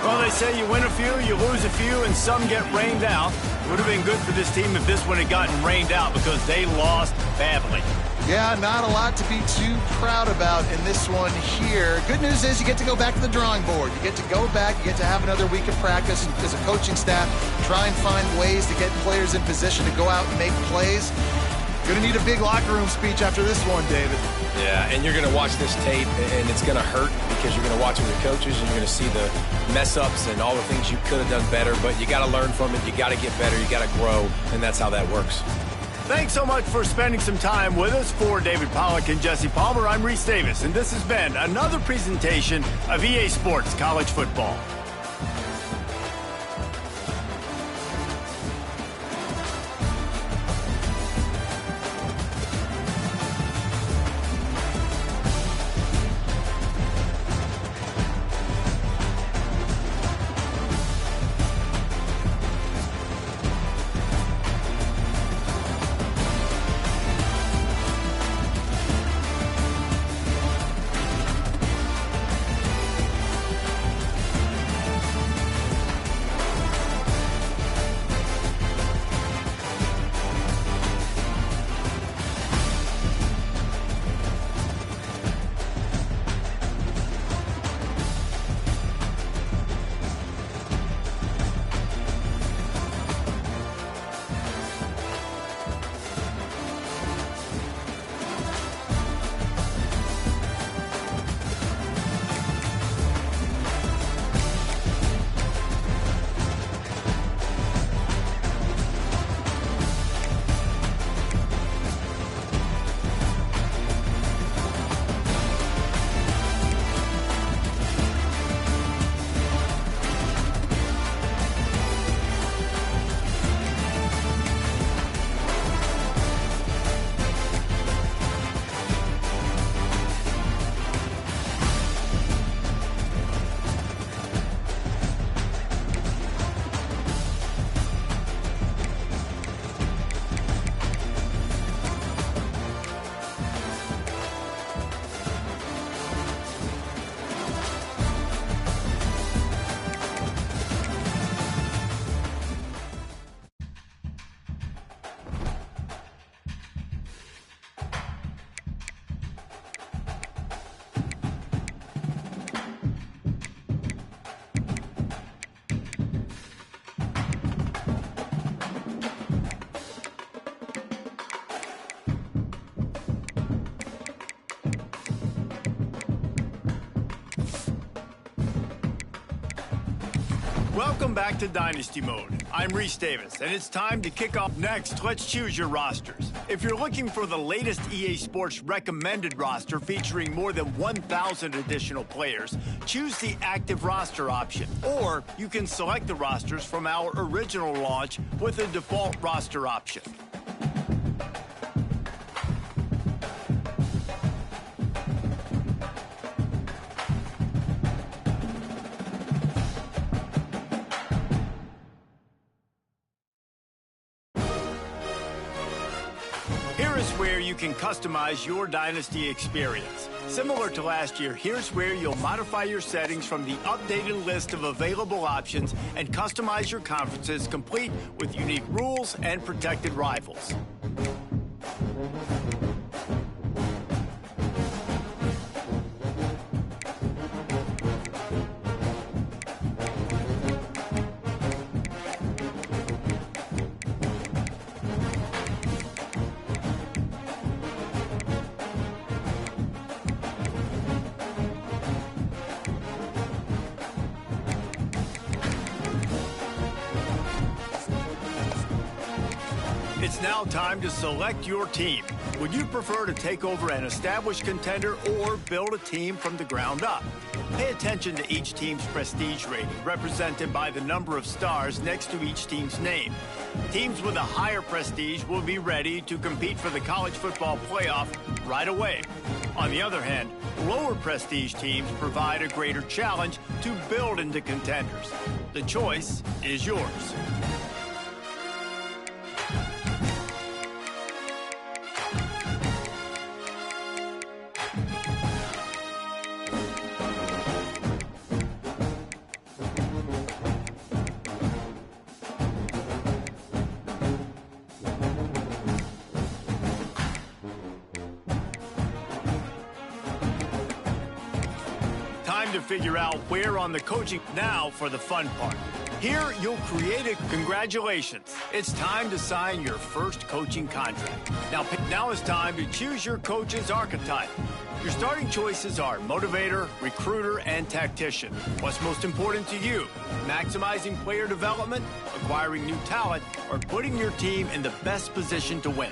Well, they say you win a few, you lose a few, and some get rained out. It would have been good for this team if this one had gotten rained out because they lost badly. Yeah, not a lot to be too proud about in this one here. Good news is you get to go back to the drawing board. You get to go back, you get to have another week of practice as a coaching staff, try and find ways to get players in position to go out and make plays. Going to need a big locker room speech after this one, David. Yeah, and you're going to watch this tape, and it's going to hurt because you're going to watch it with the coaches, and you're going to see the mess-ups and all the things you could have done better, but you got to learn from it. You got to get better. You got to grow, and that's how that works. Thanks so much for spending some time with us. For David Pollack and Jesse Palmer, I'm Reese Davis, and this has been another presentation of EA Sports College Football. Welcome back to Dynasty Mode. I'm Reese Davis, and it's time to kick off. Next, let's choose your rosters. If you're looking for the latest EA Sports recommended roster featuring more than 1,000 additional players, choose the active roster option. Or you can select the rosters from our original launch with the default roster option. Here is where you can customize your Dynasty experience. Similar to last year, here's where you'll modify your settings from the updated list of available options and customize your conferences complete with unique rules and protected rivals. It's now time to select your team. Would you prefer to take over an established contender or build a team from the ground up? Pay attention to each team's prestige rating, represented by the number of stars next to each team's name. Teams with a higher prestige will be ready to compete for the college football playoff right away. On the other hand, lower prestige teams provide a greater challenge to build into contenders. The choice is yours. Time to figure out where on the coaching. Now for the fun part. Here you'll create a congratulations. It's time to sign your first coaching contract. Now it's time to choose your coach's archetype. Your starting choices are motivator, recruiter, and tactician. What's most important to you? Maximizing player development, acquiring new talent, or putting your team in the best position to win?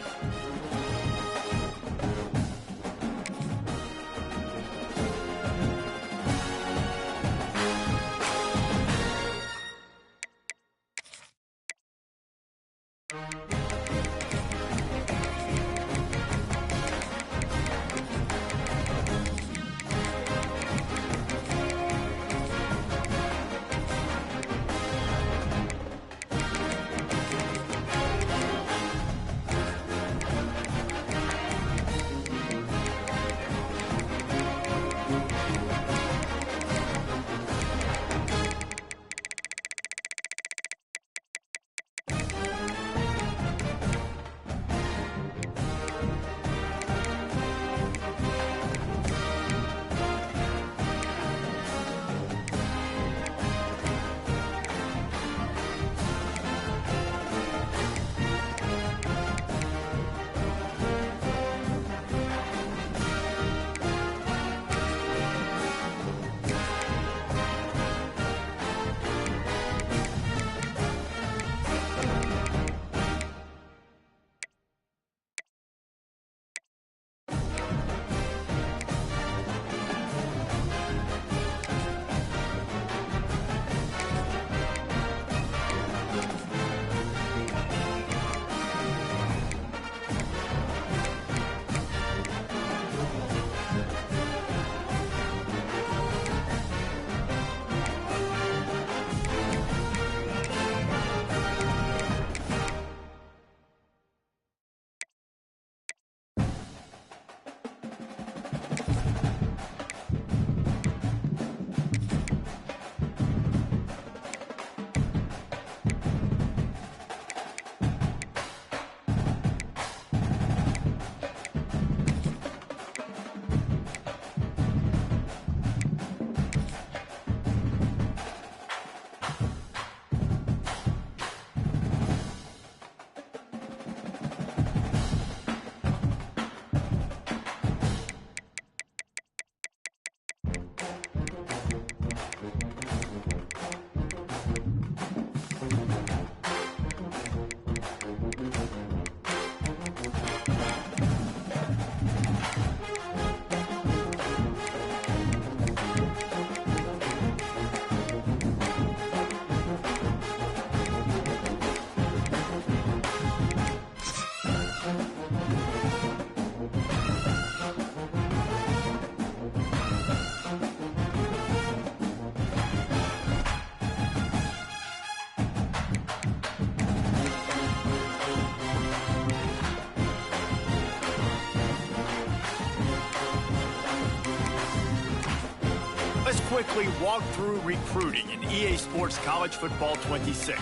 Let's quickly walk through recruiting in EA Sports College Football 26.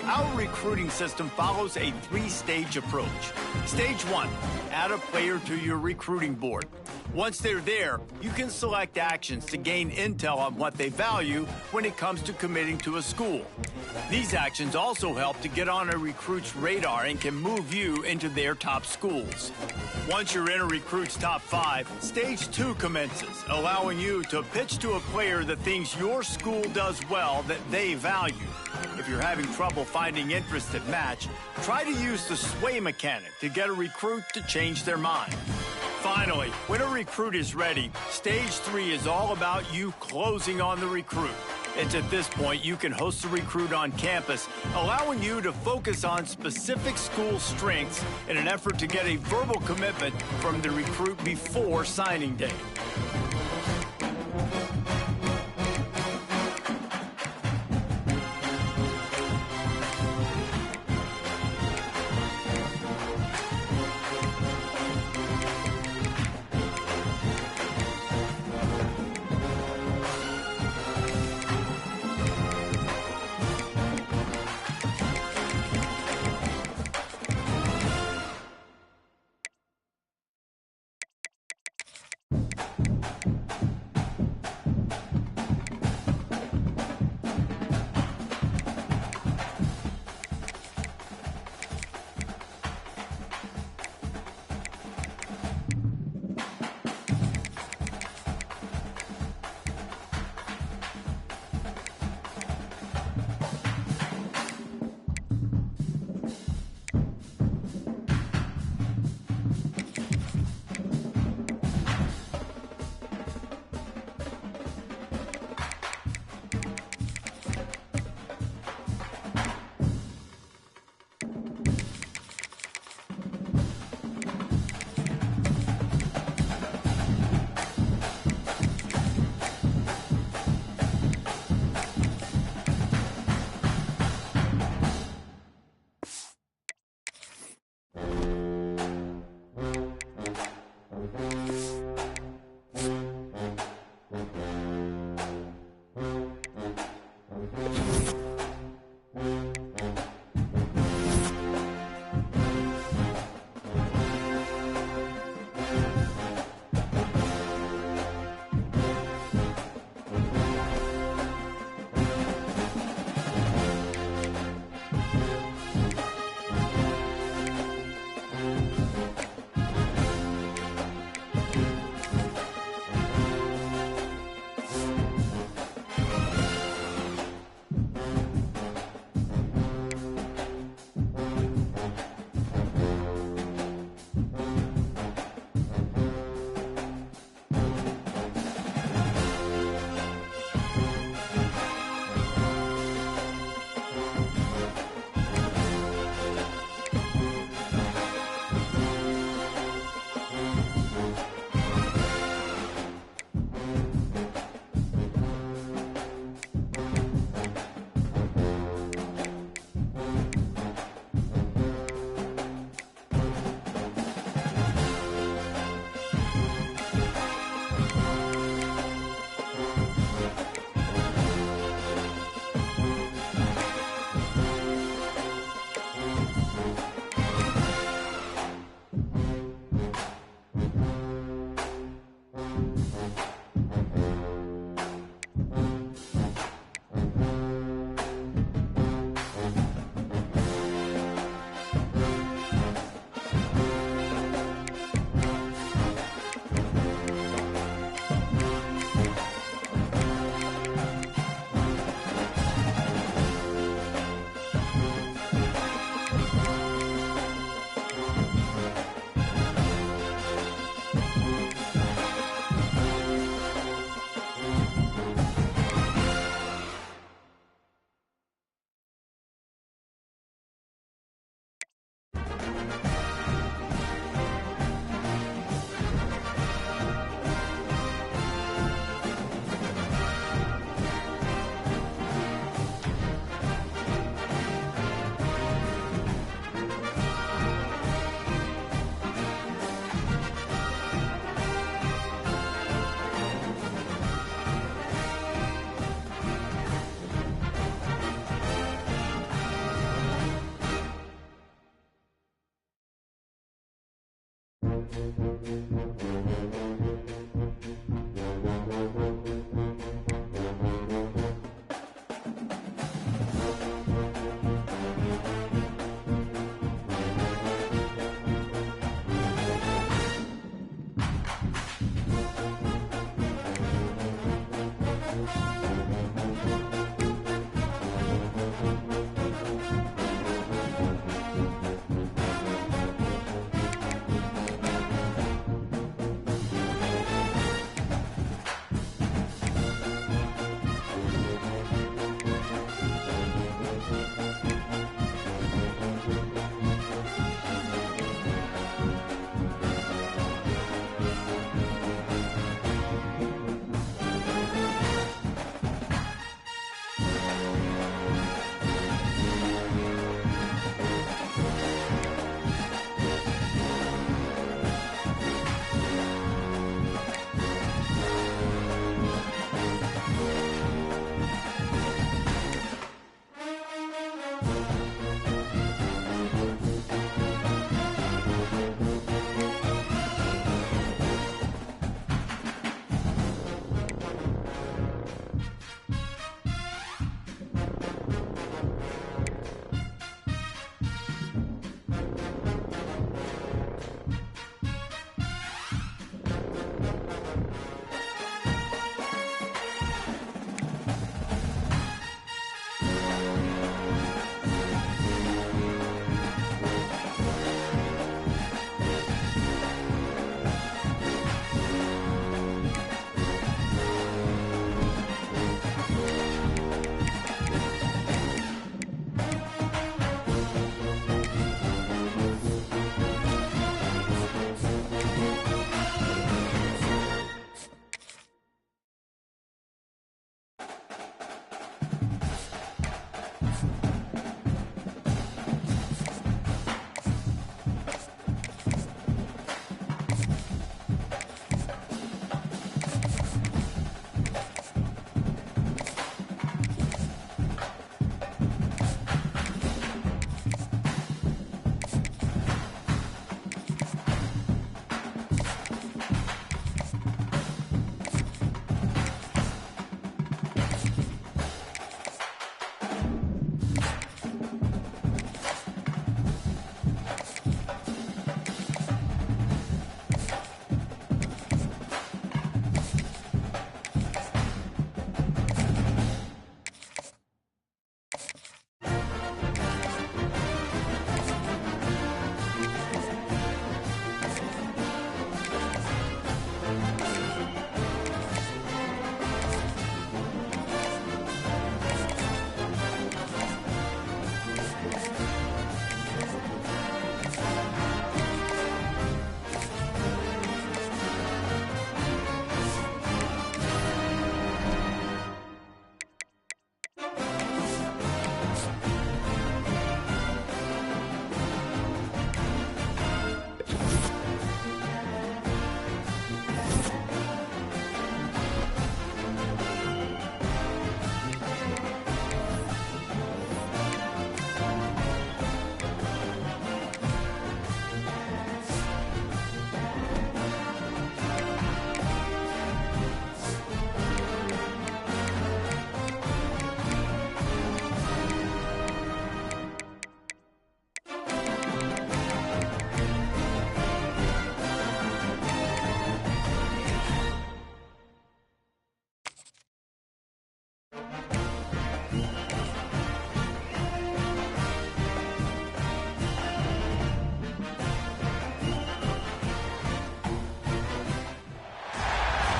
Our recruiting system follows a three-stage approach. Stage 1, add a player to your recruiting board. Once they're there, you can select actions to gain intel on what they value when it comes to committing to a school. These actions also help to get on a recruit's radar and can move you into their top schools. Once you're in a recruit's top 5, Stage 2 commences, allowing you to pitch to a player the things your school does well that they value. If you're having trouble finding interest that match, try to use the sway mechanic to get a recruit to change their mind. Finally, when a recruit is ready, Stage 3 is all about you closing on the recruit. It's at this point you can host the recruit on campus, allowing you to focus on specific school strengths in an effort to get a verbal commitment from the recruit before signing day.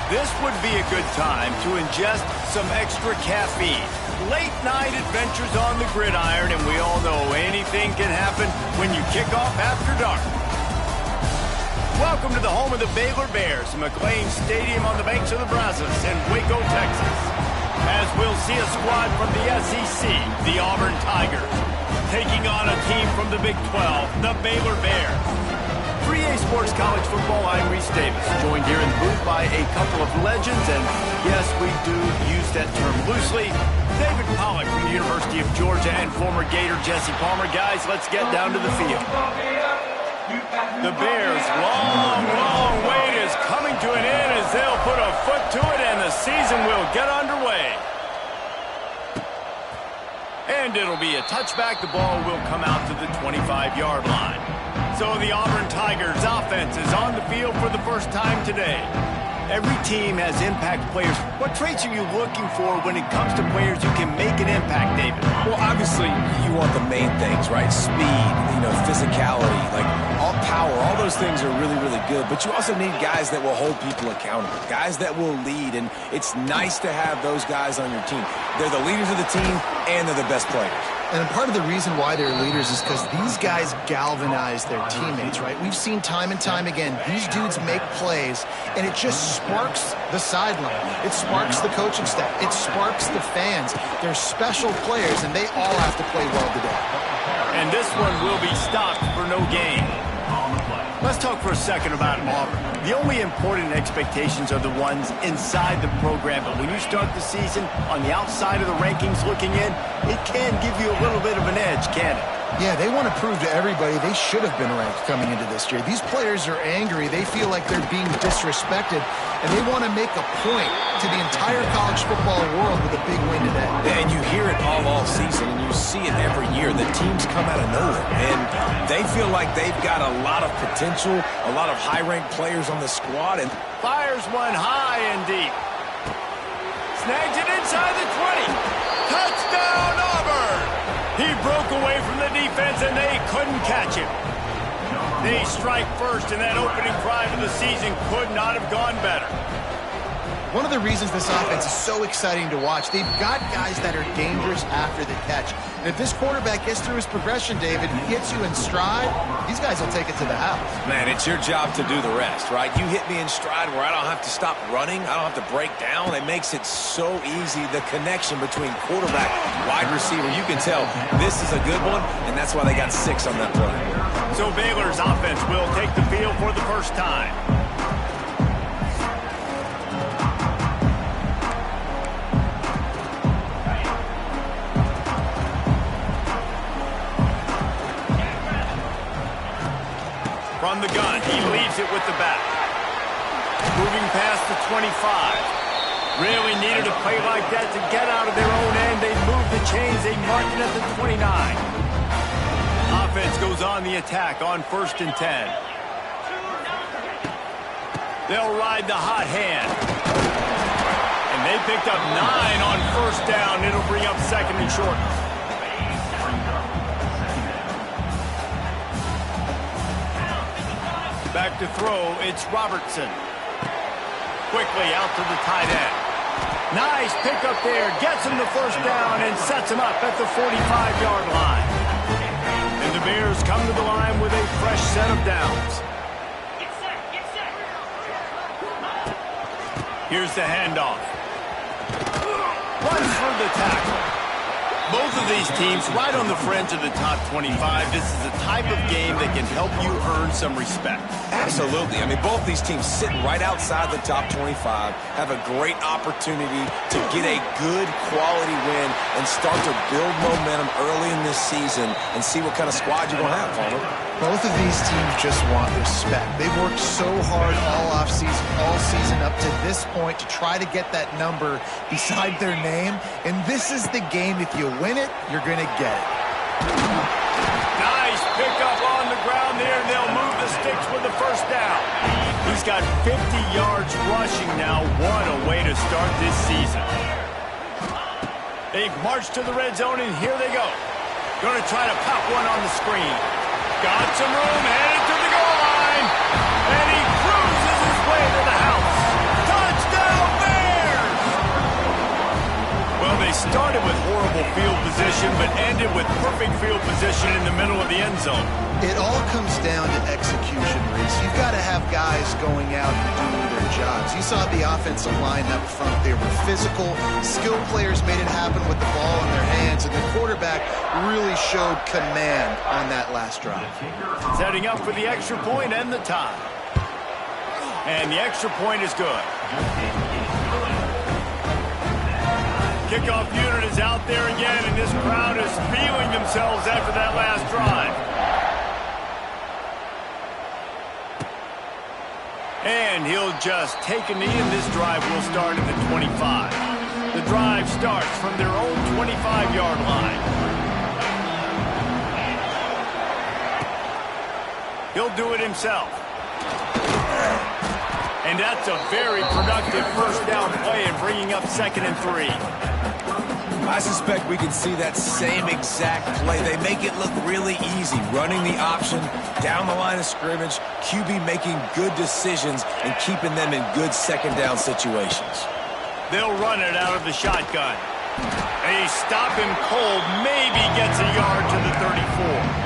This would be a good time to ingest some extra caffeine. Late night adventures on the gridiron, and we all know anything can happen when you kick off after dark. Welcome to the home of the Baylor Bears, McLean Stadium on the banks of the Brazos in Waco, Texas. As we'll see a squad from the SEC, the Auburn Tigers, taking on a team from the Big 12, the Baylor Bears. 3A Sports College Football, I'm Reese Davis, joined here in the booth by a couple of legends, and yes, we do use that term loosely. David Pollack from the University of Georgia and former Gator Jesse Palmer. Guys, let's get down to the field. The Bears' long wait is coming to an end as they'll put a foot to it, and the season will get underway. And it'll be a touchback. The ball will come out to the 25-yard line. So the Auburn Tigers offense is on the field for the first time today. Every team has impact players. What traits are you looking for when it comes to players who can make an impact, David? Well, obviously, you want the main things, right? Speed, physicality, like all power. All those things are really, really good. But you also need guys that will hold people accountable, guys that will lead. And it's nice to have those guys on your team. They're the leaders of the team, and they're the best players. And part of the reason why they're leaders is because these guys galvanize their teammates, right? We've seen time and time again, these dudes make plays, and it just sparks the sideline. It sparks the coaching staff. It sparks the fans. They're special players, and they all have to play well today. And this one will be stopped for no gain. Let's talk for a second about Auburn. The only important expectations are the ones inside the program, but when you start the season on the outside of the rankings looking in, it can give you a little bit of an edge, can't it? Yeah, they want to prove to everybody they should have been ranked coming into this year. These players are angry. They feel like they're being disrespected, and they want to make a point to the entire college football world with a big win today. And you hear it all season, and you see it every year. The teams come out of nowhere, and they feel like they've got a lot of potential, a lot of high-ranked players on the squad. And fires one high and deep. Snags it inside the 20. Touchdown, Auburn! He broke away from the defense, and they couldn't catch him. They strike first, and that opening drive of the season could not have gone better. One of the reasons this offense is so exciting to watch, they've got guys that are dangerous after the catch. And if this quarterback gets through his progression, David, he gets you in stride, these guys will take it to the house. Man, it's your job to do the rest, right? You hit me in stride where I don't have to stop running. I don't have to break down. It makes it so easy, the connection between quarterback, wide receiver. You can tell this is a good one, and that's why they got 6 on that play. So Baylor's offense will take the field for the first time. From the gun, he leaves it with the back. Moving past the 25. Really needed a play like that to get out of their own end. They move the chains. They mark it at the 29. Offense goes on the attack on 1st and 10. They'll ride the hot hand. And they picked up 9 on 1st down. It'll bring up 2nd and short. Back to throw, it's Robertson. Quickly out to the tight end. Nice pickup there, gets him the 1st down and sets him up at the 45-yard line. And the Bears come to the line with a fresh set of downs. Here's the handoff. Runs through the tackle. Both of these teams right on the fringe of the top 25. This is the type of game that can help you earn some respect. Absolutely. I mean, both these teams sitting right outside the top 25 have a great opportunity to get a good quality win and start to build momentum early in this season and see what kind of squad you're going to have, Palmer. Both of these teams just want respect. They've worked so hard all offseason, all season up to this point to try to get that number beside their name. And this is the game. If you win it, you're going to get it. Nice pickup on the ground there. They'll move the sticks with the 1st down. He's got 50 yards rushing now. What a way to start this season. They've marched to the red zone, and here they go. Going to try to pop one on the screen. Got some room, headed to the goal line. And he cruises his way to the house. Touchdown! possession, but ended with perfect field position in the middle of the end zone. It all comes down to execution, Reese. You've got to have guys going out and doing their jobs. You saw the offensive line up front. They were physical. Skilled players made it happen with the ball in their hands, and the quarterback really showed command on that last drive. Setting up for the extra point and the tie. And the extra point is good. Kickoff unit is out there again, and this crowd is feeling themselves after that last drive. And he'll just take a knee, and this drive will start at the 25. The drive starts from their own 25-yard line. He'll do it himself. And that's a very productive first down play and bringing up 2nd and 3. I suspect we can see that same exact play. They make it look really easy, running the option down the line of scrimmage, QB making good decisions and keeping them in good second down situations. They'll run it out of the shotgun. They stop him cold, maybe gets a yard to the 34.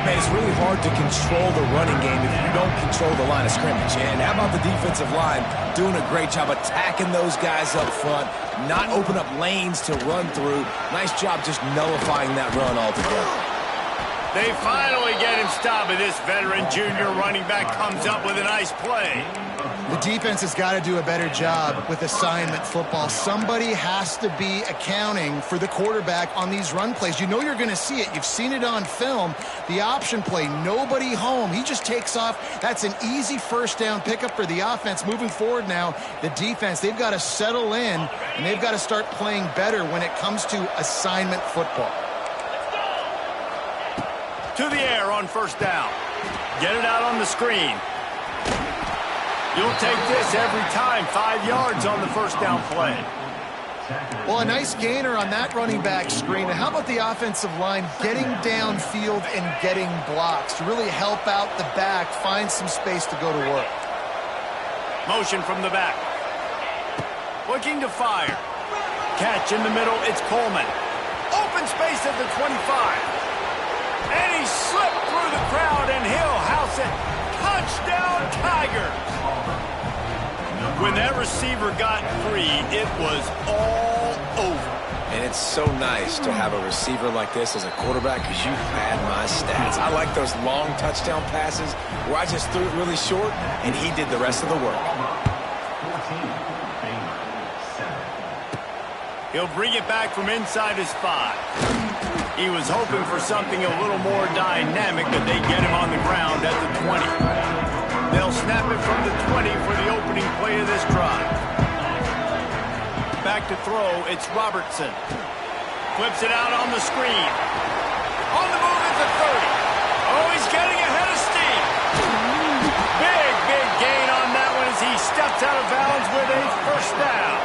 Man, it's really hard to control the running game if you don't control the line of scrimmage. And how about the defensive line doing a great job attacking those guys up front, not open up lanes to run through. Nice job just nullifying that run altogether. They finally get him stopped, and this veteran junior running back comes up with a nice play. The defense has got to do a better job with assignment football. Somebody has to be accounting for the quarterback on these run plays. You know you're going to see it. You've seen it on film. The option play, nobody home. He just takes off. That's an easy first down pickup for the offense. Moving forward now, the defense, they've got to settle in, and they've got to start playing better when it comes to assignment football. To the air on first down. Get it out on the screen. You'll take this every time. 5 yards on the first down play. Well, a nice gainer on that running back screen. And how about the offensive line getting downfield and getting blocks to really help out the back, find some space to go to work. Motion from the back. Looking to fire. Catch in the middle. It's Coleman. Open space at the 25. And he slipped through the crowd, and he'll house it. Touchdown, Tigers. When that receiver got free, it was all over. And it's so nice to have a receiver like this as a quarterback because you had my stats. I like those long touchdown passes where I just threw it really short, and he did the rest of the work. He'll bring it back from inside his 5. He was hoping for something a little more dynamic, but they get him on the ground at the 20. They'll snap it from the 20 for the opening play of this drive. Back to throw, it's Robertson. Flips it out on the screen. On the move at the 30. Oh, he's getting ahead of steam. Big gain on that one as he steps out of bounds with a first down.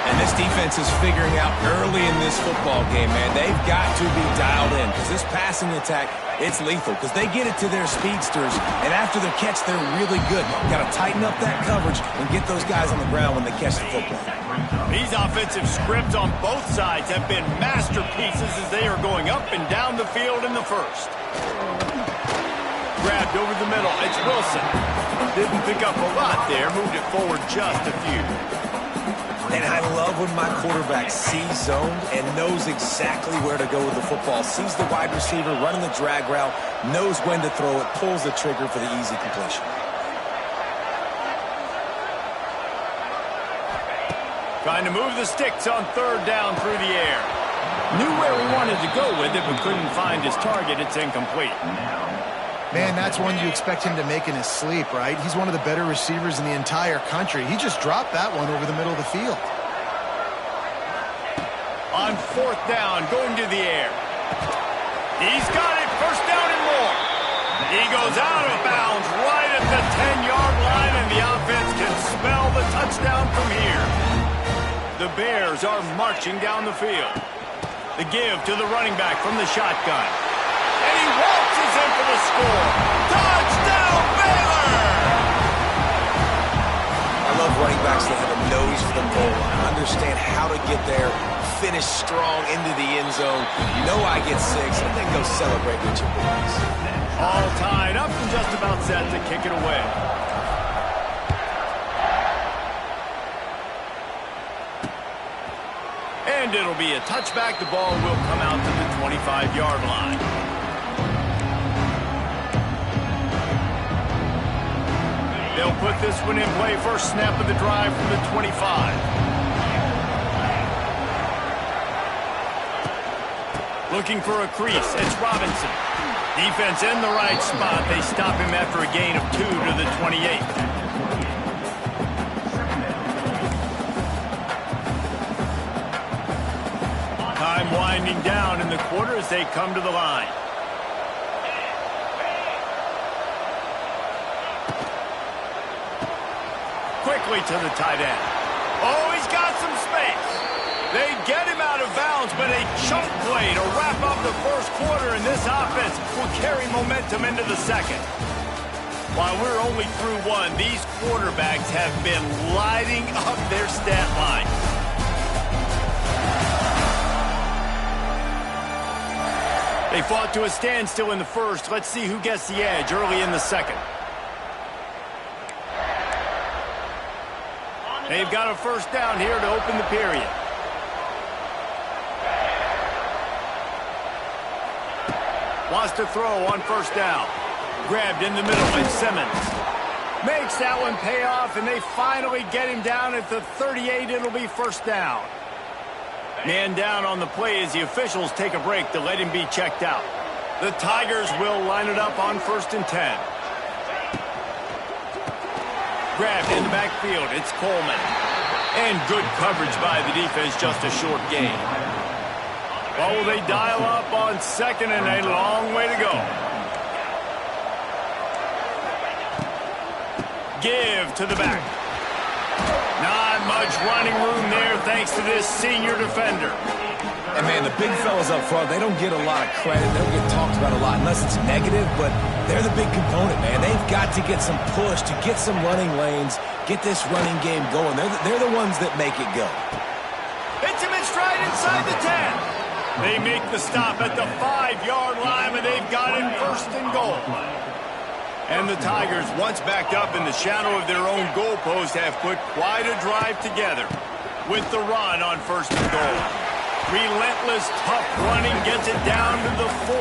And this defense is figuring out early in this football game, man. They've got to be dialed in because this passing attack, it's lethal because they get it to their speedsters, and after the catch, they're really good. Got to tighten up that coverage and get those guys on the ground when they catch the football. These offensive scripts on both sides have been masterpieces as they are going up and down the field in the first. Grabbed over the middle. It's Wilson. Didn't pick up a lot there. Moved it forward just a few. And I love when my quarterback sees zoned and knows exactly where to go with the football. Sees the wide receiver running the drag route, knows when to throw it, pulls the trigger for the easy completion. Trying to move the sticks on third down through the air. Knew where he wanted to go with it, but couldn't find his target. It's incomplete. Man, that's one you expect him to make in his sleep, right? He's one of the better receivers in the entire country. He just dropped that one over the middle of the field. On fourth down, going to the air. He's got it, first down and more. He goes out of bounds right at the 10-yard line, and the offense can smell the touchdown from here. The Bears are marching down the field. The give to the running back from the shotgun. And he waltzes in for the score. Touchdown, Baylor! I love running backs that have a nose for the goal line. Understand how to get there, finish strong into the end zone. Know I get 6, and then go celebrate with your boys. All tied up and just about set to kick it away. And it'll be a touchback. The ball will come out to the 25-yard line. They'll put this one in play. First snap of the drive from the 25. Looking for a crease. It's Robinson. Defense in the right spot. They stop him after a gain of 2 to the 28. Time winding down in the quarter as they come to the line. Quickly to the tight end. Oh, he's got some space. They get him out of bounds, but a chunk play to wrap up the first quarter, and this offense will carry momentum into the second. While we're only through one, these quarterbacks have been lighting up their stat line. They fought to a standstill in the first. Let's see who gets the edge early in the second. They've got a first down here to open the period. Wants to throw on first down. Grabbed in the middle by Simmons. Makes that one pay off, and they finally get him down at the 38. It'll be first down. Man down on the play as the officials take a break to let him be checked out. The Tigers will line it up on 1st and 10. Grabbed in the backfield. It's Coleman. And good coverage by the defense, just a short gain. Oh, they dial up on 2nd and a long way to go. Give to the back. Not much running room there thanks to this senior defender. And, man, the big fellas up front, they don't get a lot of credit. They don't get talked about a lot unless it's negative, but they're the big component, man. They've got to get some push to get some running lanes, get this running game going. They're the ones that make it go. Hits him in stride inside the 10. They make the stop at the 5-yard line, and they've got him 1st and goal. And the Tigers, once backed up in the shadow of their own goalpost, have put quite a drive together with the run on 1st and goal. Relentless, tough running gets it down to the 4.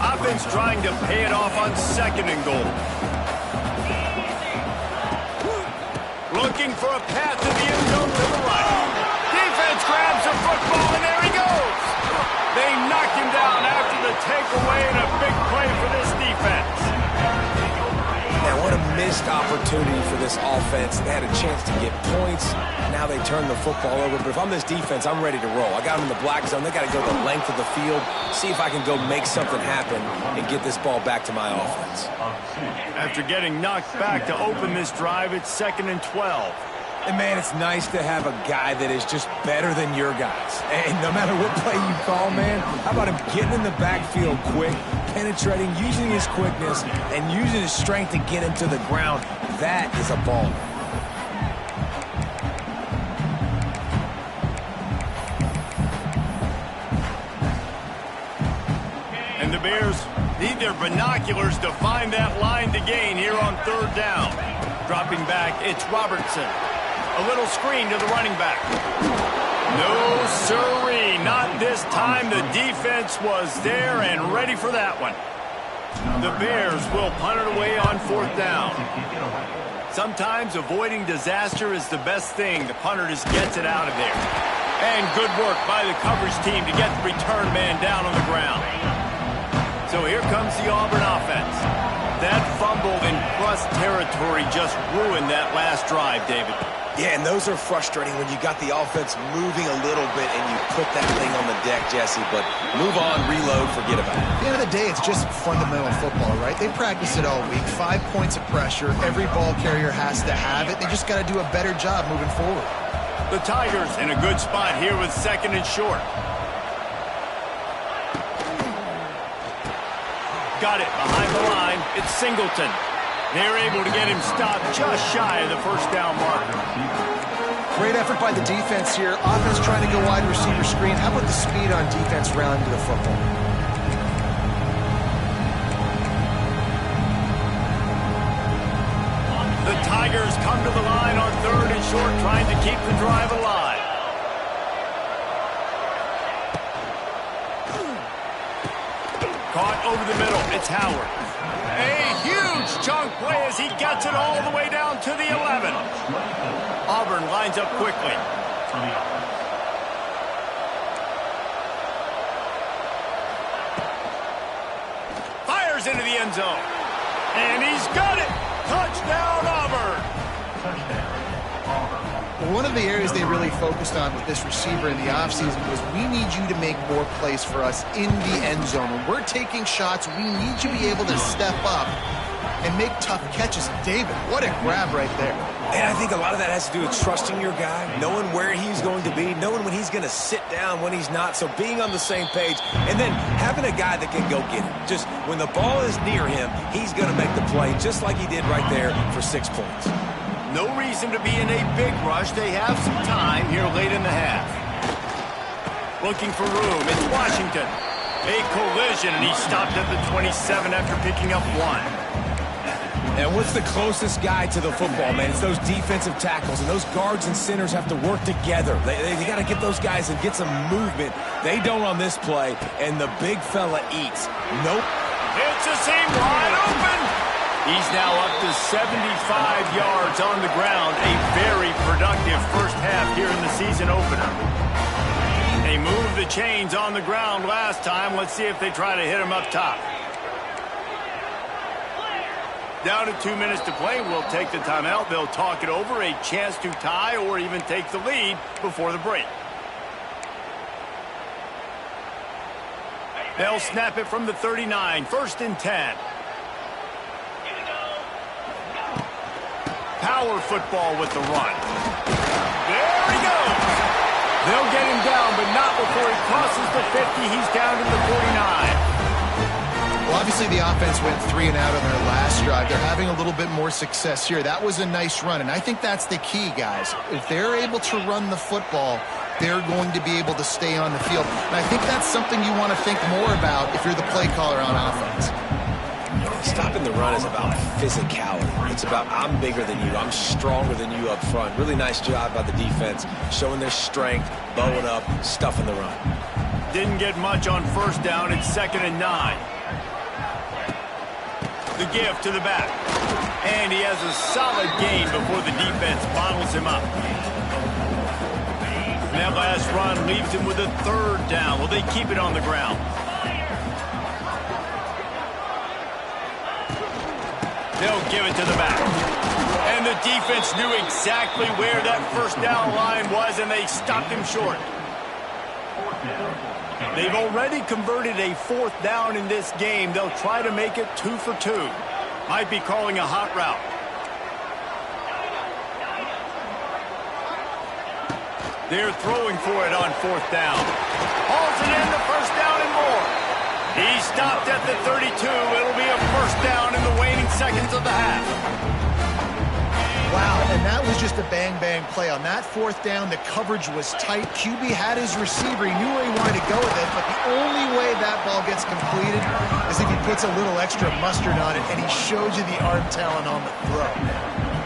Offense trying to pay it off on 2nd and goal. Looking for a path to the end zone to the right. Defense grabs the football, and there he goes. They knocked him down after the takeaway, and a big play for this defense. Now, what a missed opportunity for this offense. They had a chance to get points. Now they turn the football over. But if I'm this defense, I'm ready to roll. I got them in the black zone. They got to go the length of the field, see if I can go make something happen and get this ball back to my offense. After getting knocked back to open this drive, it's 2nd and 12. And, man, it's nice to have a guy that is just better than your guys. And no matter what play you call, man, how about him getting in the backfield quick, penetrating, using his quickness, and using his strength to get him to the ground. That is a ball. And the Bears need their binoculars to find that line to gain here on 3rd down. Dropping back, it's Robertson. A little screen to the running back. No, sirree, not this time. The defense was there and ready for that one. The Bears will punt it away on 4th down. Sometimes avoiding disaster is the best thing. The punter just gets it out of there. And good work by the coverage team to get the return man down on the ground. So here comes the Auburn offense. That fumble in plus territory just ruined that last drive, David. Yeah, and those are frustrating when you got the offense moving a little bit and you put that thing on the deck, Jesse. But move on, reload, forget about it. At the end of the day, it's just fundamental football, right? They practice it all week. 5 points of pressure. Every ball carrier has to have it. They just got to do a better job moving forward. The Tigers in a good spot here with 2nd and short. Got it behind the line. It's Singleton. They're able to get him stopped just shy of the first down marker. Great effort by the defense here. Offense trying to go wide receiver screen. How about the speed on defense rallying to the football? The Tigers come to the line on 3rd and short, trying to keep the drive alive. Caught over the middle. It's Howard. A huge chunk play as he gets it all the way down to the 11. Auburn lines up quickly. Fires into the end zone. And he's got it. Touchdown, Auburn. One of the areas they really focused on with this receiver in the offseason was we need you to make more plays for us in the end zone. When we're taking shots, we need you to be able to step up and make tough catches. David, what a grab right there. And I think a lot of that has to do with trusting your guy, knowing where he's going to be, knowing when he's going to sit down, when he's not. So being on the same page, and then having a guy that can go get it. Just when the ball is near him, he's going to make the play just like he did right there for 6 points. No reason to be in a big rush. They have some time here late in the half. Looking for room. It's Washington. A collision, and he stopped at the 27 after picking up 1. And what's the closest guy to the football, man? It's those defensive tackles, and those guards and centers have to work together. They got to get those guys and get some movement. They don't on this play, and the big fella eats. Nope. It's a seam wide open. He's now up to 75 yards on the ground. A very productive first half here in the season opener. They moved the chains on the ground last time. Let's see if they try to hit him up top. Down to 2 minutes to play. We'll take the timeout. They'll talk it over. A chance to tie or even take the lead before the break. They'll snap it from the 39. 1st and 10. Power football with the run. There he goes. They'll get him down, but not before he crosses the 50. He's down to the 49. Well, obviously the offense went 3 and out on their last drive. They're having a little bit more success here. That was a nice run, and I think that's the key, guys. If they're able to run the football, they're going to be able to stay on the field. And I think that's something you want to think more about if you're the play caller on offense. Stopping the run is about physicality. It's about I'm bigger than you. I'm stronger than you up front. Really nice job by the defense, showing their strength, bowing up, stuffing the run. Didn't get much on 1st down. It's 2nd and 9. The give to the back. And he has a solid gain before the defense bottles him up. And that last run leaves him with a 3rd down. Will they keep it on the ground? They'll give it to the back. And the defense knew exactly where that 1st down line was, and they stopped him short. They've already converted a 4th down in this game. They'll try to make it 2 for 2. Might be calling a hot route. They're throwing for it on 4th down. Hauls it in, the 1st down and more. He stopped at the 32. It'll be a 1st down in the waning seconds of the half. Wow, and that was just a bang-bang play. On that 4th down, the coverage was tight. QB had his receiver. He knew where he wanted to go with it, but the only way that ball gets completed is if he puts a little extra mustard on it, and he showed you the arm talent on the throw.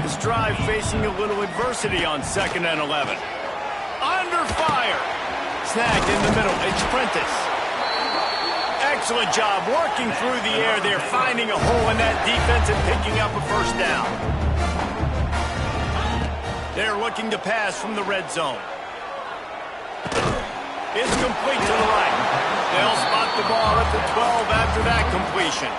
This drive facing a little adversity on 2nd and 11. Under fire. Snagged in the middle. It's Prentice. Excellent job working through the air. They're finding a hole in that defense and picking up a 1st down. They're looking to pass from the red zone. It's complete to the right. They'll spot the ball at the 12 after that completion.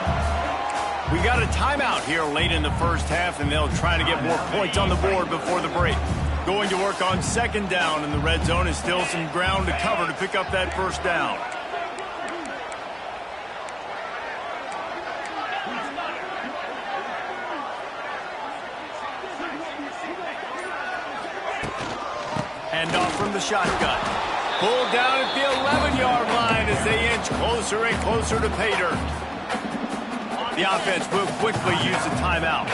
We got a timeout here late in the first half, and they'll try to get more points on the board before the break. Going to work on 2nd down in the red zone is still some ground to cover to pick up that 1st down. Hand off from the shotgun. Pulled down at the 11-yard line as they inch closer and closer to pay dirt. The offense will quickly use the timeout.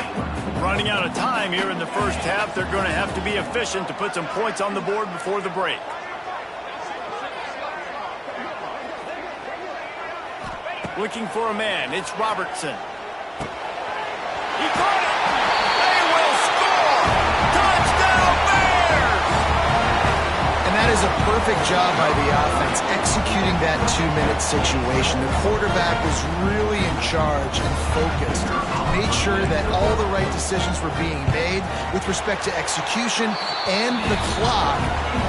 Running out of time here in the first half, they're going to have to be efficient to put some points on the board before the break. Looking for a man, it's Robertson. He caught it! They will score! Touchdown Bears! And that is a perfect job by the offense, executing that 2-minute situation. The quarterback was really in charge and focused. Made sure that all the right decisions were being made with respect to execution and the clock.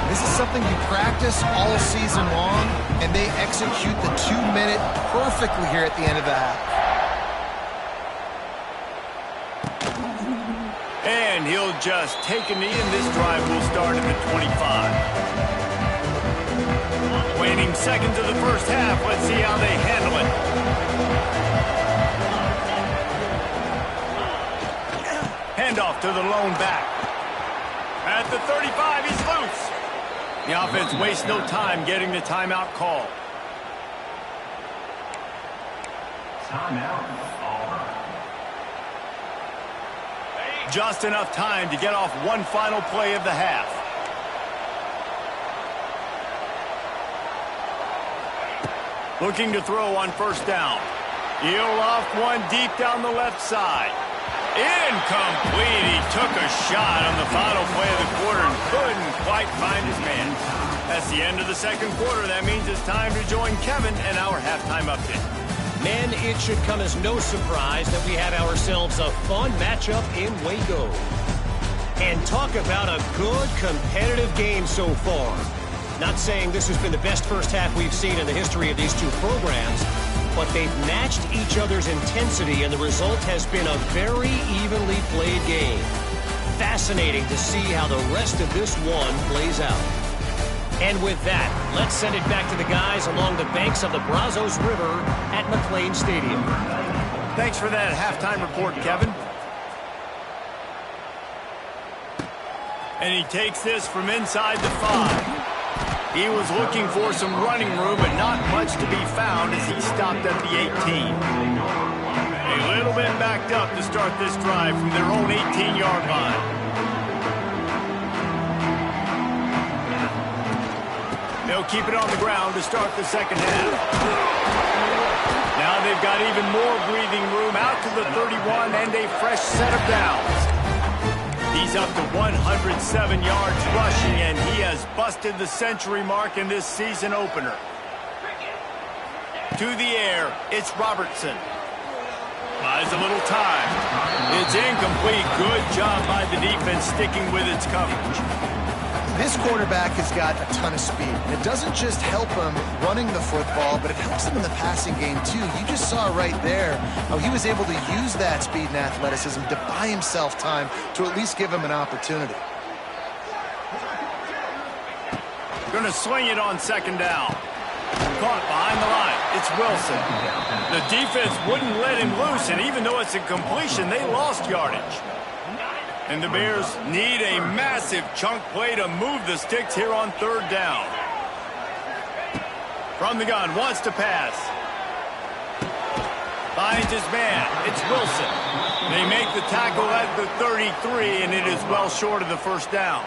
This is something you practice all season long, and they execute the 2-minute perfectly here at the end of the half. And he'll just take a knee, and this drive will start at the 25. Waning seconds of the first half. Let's see how they handle it. Handoff to the lone back. At the 35, he's loose. The offense wastes no time getting the timeout call. Timeout. Just enough time to get off one final play of the half. Looking to throw on first down. He'll off one deep down the left side. Incomplete. He took a shot on the final play of the quarter and couldn't quite find his man. That's the end of the second quarter. That means it's time to join Kevin and our halftime update. Men, it should come as no surprise that we have ourselves a fun matchup in Waco. And talk about a good competitive game so far. Not saying this has been the best first half we've seen in the history of these two programs, but they've matched each other's intensity, and the result has been a very evenly played game. Fascinating to see how the rest of this one plays out. And with that, let's send it back to the guys along the banks of the Brazos River at McLean Stadium. Thanks for that halftime report, Kevin. And he takes this from inside the 5. He was looking for some running room, but not much to be found as he stopped at the 18. A little bit backed up to start this drive from their own 18-yard line. They'll keep it on the ground to start the second half. Now they've got even more breathing room out to the 31 and a fresh set of downs. He's up to 107 yards rushing, and he has busted the century mark in this season opener. To the air, it's Robertson. Buys a little time. It's incomplete. Good job by the defense sticking with its coverage. This quarterback has got a ton of speed. It doesn't just help him running the football, but it helps him in the passing game, too. You just saw right there how he was able to use that speed and athleticism to buy himself time to at least give him an opportunity. Going to swing it on second down. Caught behind the line. It's Wilson. The defense wouldn't let him loose, and even though it's a completion, they lost yardage. And the Bears need a massive chunk play to move the sticks here on third down. From the gun, wants to pass. Finds his man. It's Wilson. They make the tackle at the 33, and it is well short of the first down.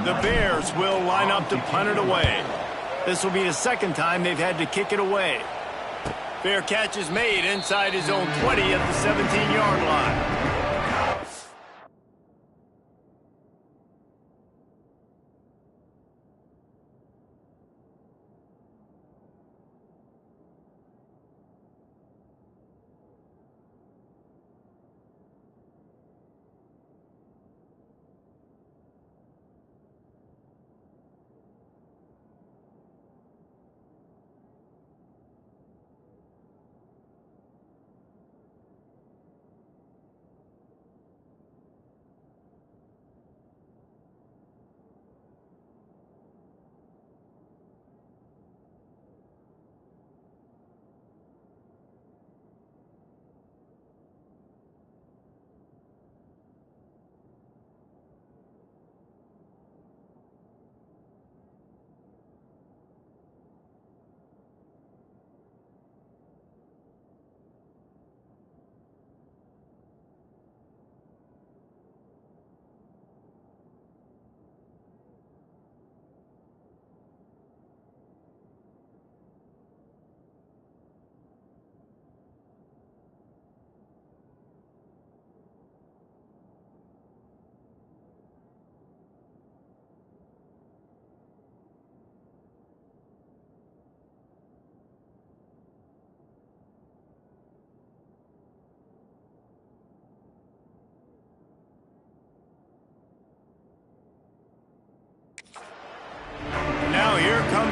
The Bears will line up to punt it away. This will be the second time they've had to kick it away. Fair catch is made inside his own 20 at the 17-yard line.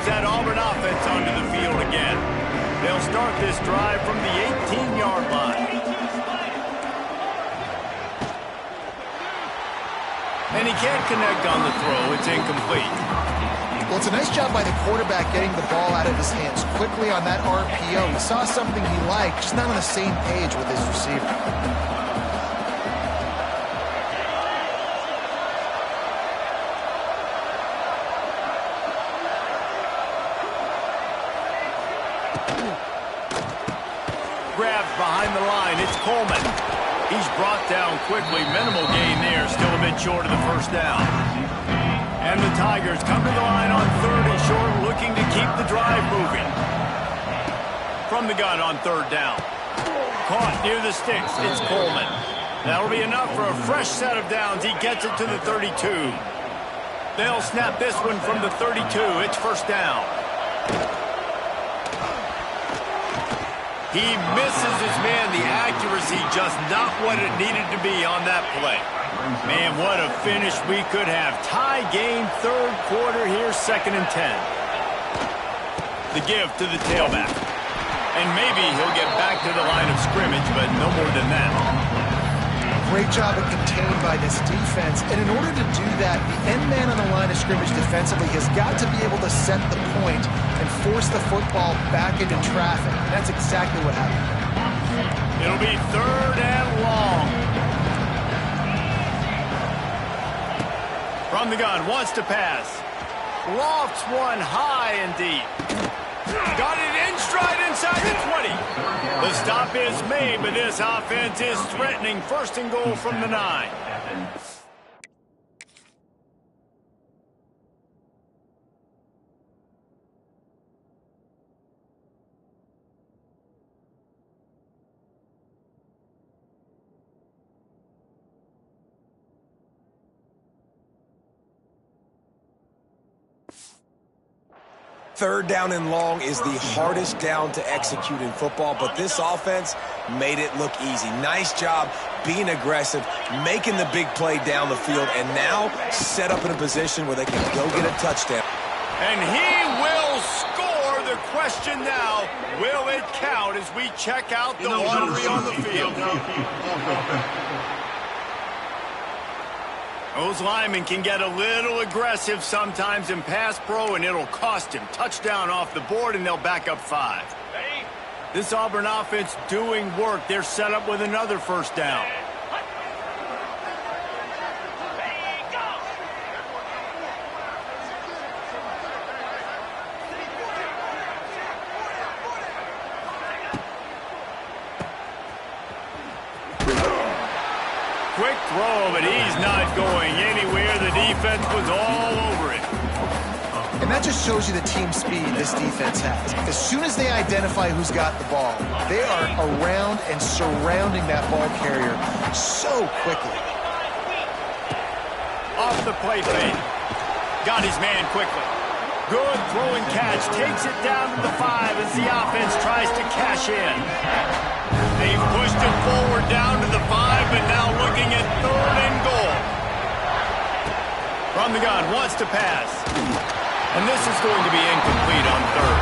that Auburn offense onto the field again. They'll start this drive from the 18-yard line. And he can't connect on the throw. It's incomplete. Well, it's a nice job by the quarterback getting the ball out of his hands quickly on that RPO. He saw something he liked, just not on the same page with his receiver. Grabs behind the line. It's Coleman. He's brought down quickly. Minimal gain there. Still a bit short of the first down. And the Tigers come to the line on 3rd and short, looking to keep the drive moving. From the gun on 3rd down. Caught near the sticks. It's Coleman. That'll be enough for a fresh set of downs. He gets it to the 32. They'll snap this one from the 32. It's first down. He misses his man. The accuracy just not what it needed to be on that play. Man, what a finish we could have. Tie game, 3rd quarter here, 2nd and 10. The give to the tailback. And maybe he'll get back to the line of scrimmage, but no more than that. Great job of contained by this defense. And in order to do that, the end man on the line of scrimmage defensively has got to be able to set the point and force the football back into traffic. And that's exactly what happened. It'll be 3rd and long. From the gun, wants to pass. Lofts one high and deep. Got it in stride inside the 20. The stop is made, but this offense is threatening. 1st and goal from the 9. Third down and long is the hardest down to execute in football, but this offense made it look easy. Nice job being aggressive, making the big play down the field, and now set up in a position where they can go get a touchdown. And he will score. The question now, will it count as we check out the laundry on the field? Those linemen can get a little aggressive sometimes in pass pro, and it'll cost him. Touchdown off the board, and they'll back up 5. This Auburn offense doing work. They're set up with another first down. Quick throw, but he's not going anywhere. The defense was all over it. And that just shows you the team speed this defense has. As soon as they identify who's got the ball, they are around and surrounding that ball carrier so quickly. Off the play fake. Got his man quickly. Good throwing catch. Takes it down to the 5 as the offense tries to cash in. They've pushed it forward down to the 5, but now looking at 3rd and goal. From the gun, wants to pass. And this is going to be incomplete on 3rd.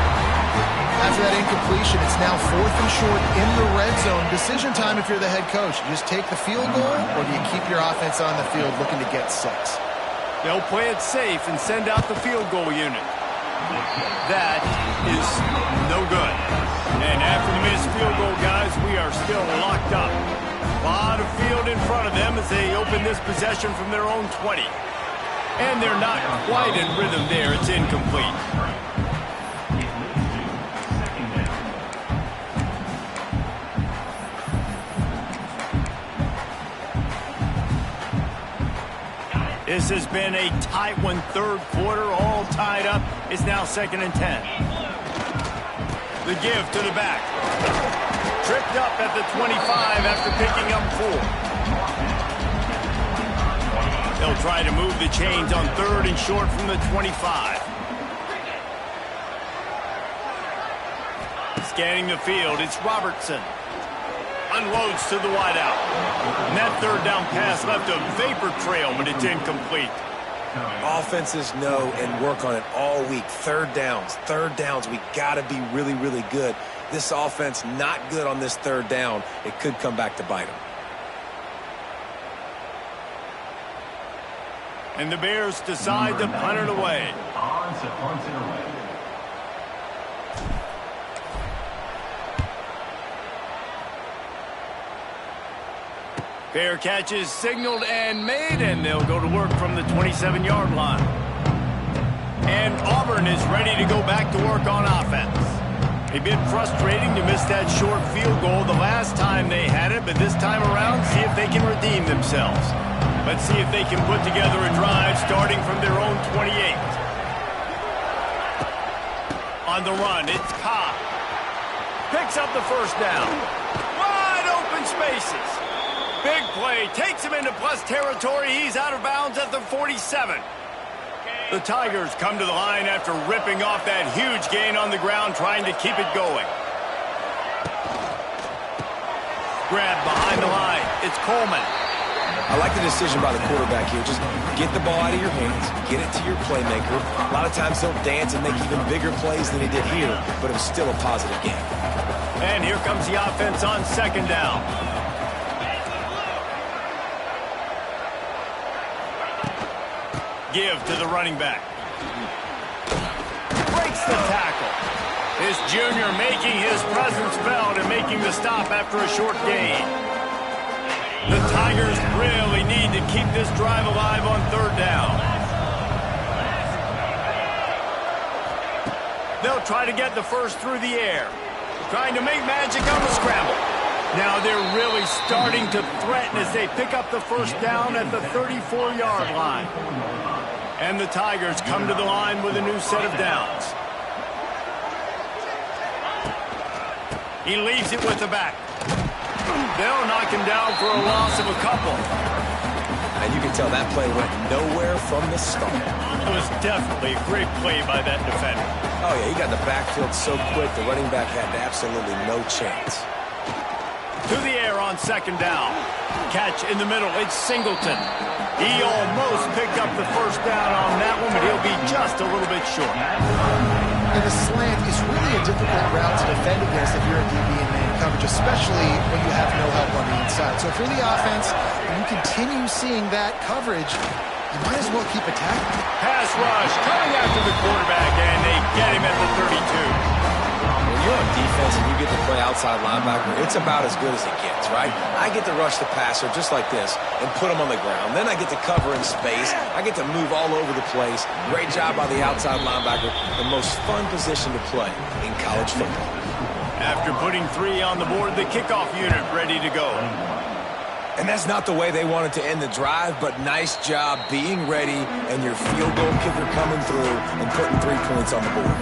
After that incompletion, it's now 4th and short in the red zone. Decision time if you're the head coach. You just take the field goal, or do you keep your offense on the field looking to get 6? They'll play it safe and send out the field goal unit. That is no good. And after the missed field goal, guys, we are still locked up. A lot of field in front of them as they open this possession from their own 20. And they're not quite in rhythm there. It's incomplete. This has been a tight one, 3rd quarter, all tied up. It's now 2nd and 10. The give to the back. Tripped up at the 25 after picking up 4. They'll try to move the chains on 3rd and short from the 25. Scanning the field, it's Robertson. Unloads to the wideout. And that 3rd down pass left a vapor trail, but it's incomplete. Offenses know and work on it all week. Third downs. We got to be really, really good. This offense not good on this third down. It could come back to bite them. And the Bears decide to punt it away. On to punt it away. Fair catch is signaled and made, and they'll go to work from the 27-yard line. And Auburn is ready to go back to work on offense. A bit frustrating to miss that short field goal the last time they had it, but this time around, see if they can redeem themselves. Let's see if they can put together a drive starting from their own 28. On the run, it's Cobb. Picks up the first down. Wide open spaces. Big play, takes him into plus territory. He's out of bounds at the 47. The Tigers come to the line after ripping off that huge gain on the ground, trying to keep it going. Grab behind the line. It's Coleman. I like the decision by the quarterback here. Just get the ball out of your hands, get it to your playmaker. A lot of times he'll dance and make even bigger plays than he did here, but it was still a positive game. And here comes the offense on second down. Give to the running back. Breaks the tackle. This junior making his presence felt and making the stop after a short gain. The Tigers really need to keep this drive alive on third down. They'll try to get the first through the air. Trying to make magic on the scramble. Now they're really starting to threaten as they pick up the first down at the 34-yard line. And the Tigers come to the line with a new set of downs. He leaves it with the back. They'll knock him down for a loss of a couple. And you can tell that play went nowhere from the start. It was definitely a great play by that defender. Oh, yeah, he got the backfield so quick, the running back had absolutely no chance. To the air on second down. Catch in the middle. It's Singleton. He almost picked up the first down on that one, but he'll be just a little bit short. And the slant is really a difficult route to defend against if you're a DB in man coverage, especially when you have no help on the inside. So if you're the offense and you continue seeing that coverage, you might as well keep attacking. Pass rush coming after the quarterback, and they get him at the 32. When you're on defense and you get to play outside linebacker, it's about as good as it gets, right? I get to rush the passer just like this and put him on the ground. Then I get to cover in space. I get to move all over the place. Great job by the outside linebacker. The most fun position to play in college football. After putting 3 on the board, the kickoff unit ready to go. And that's not the way they wanted to end the drive, but nice job being ready and your field goal kicker coming through and putting 3 points on the board.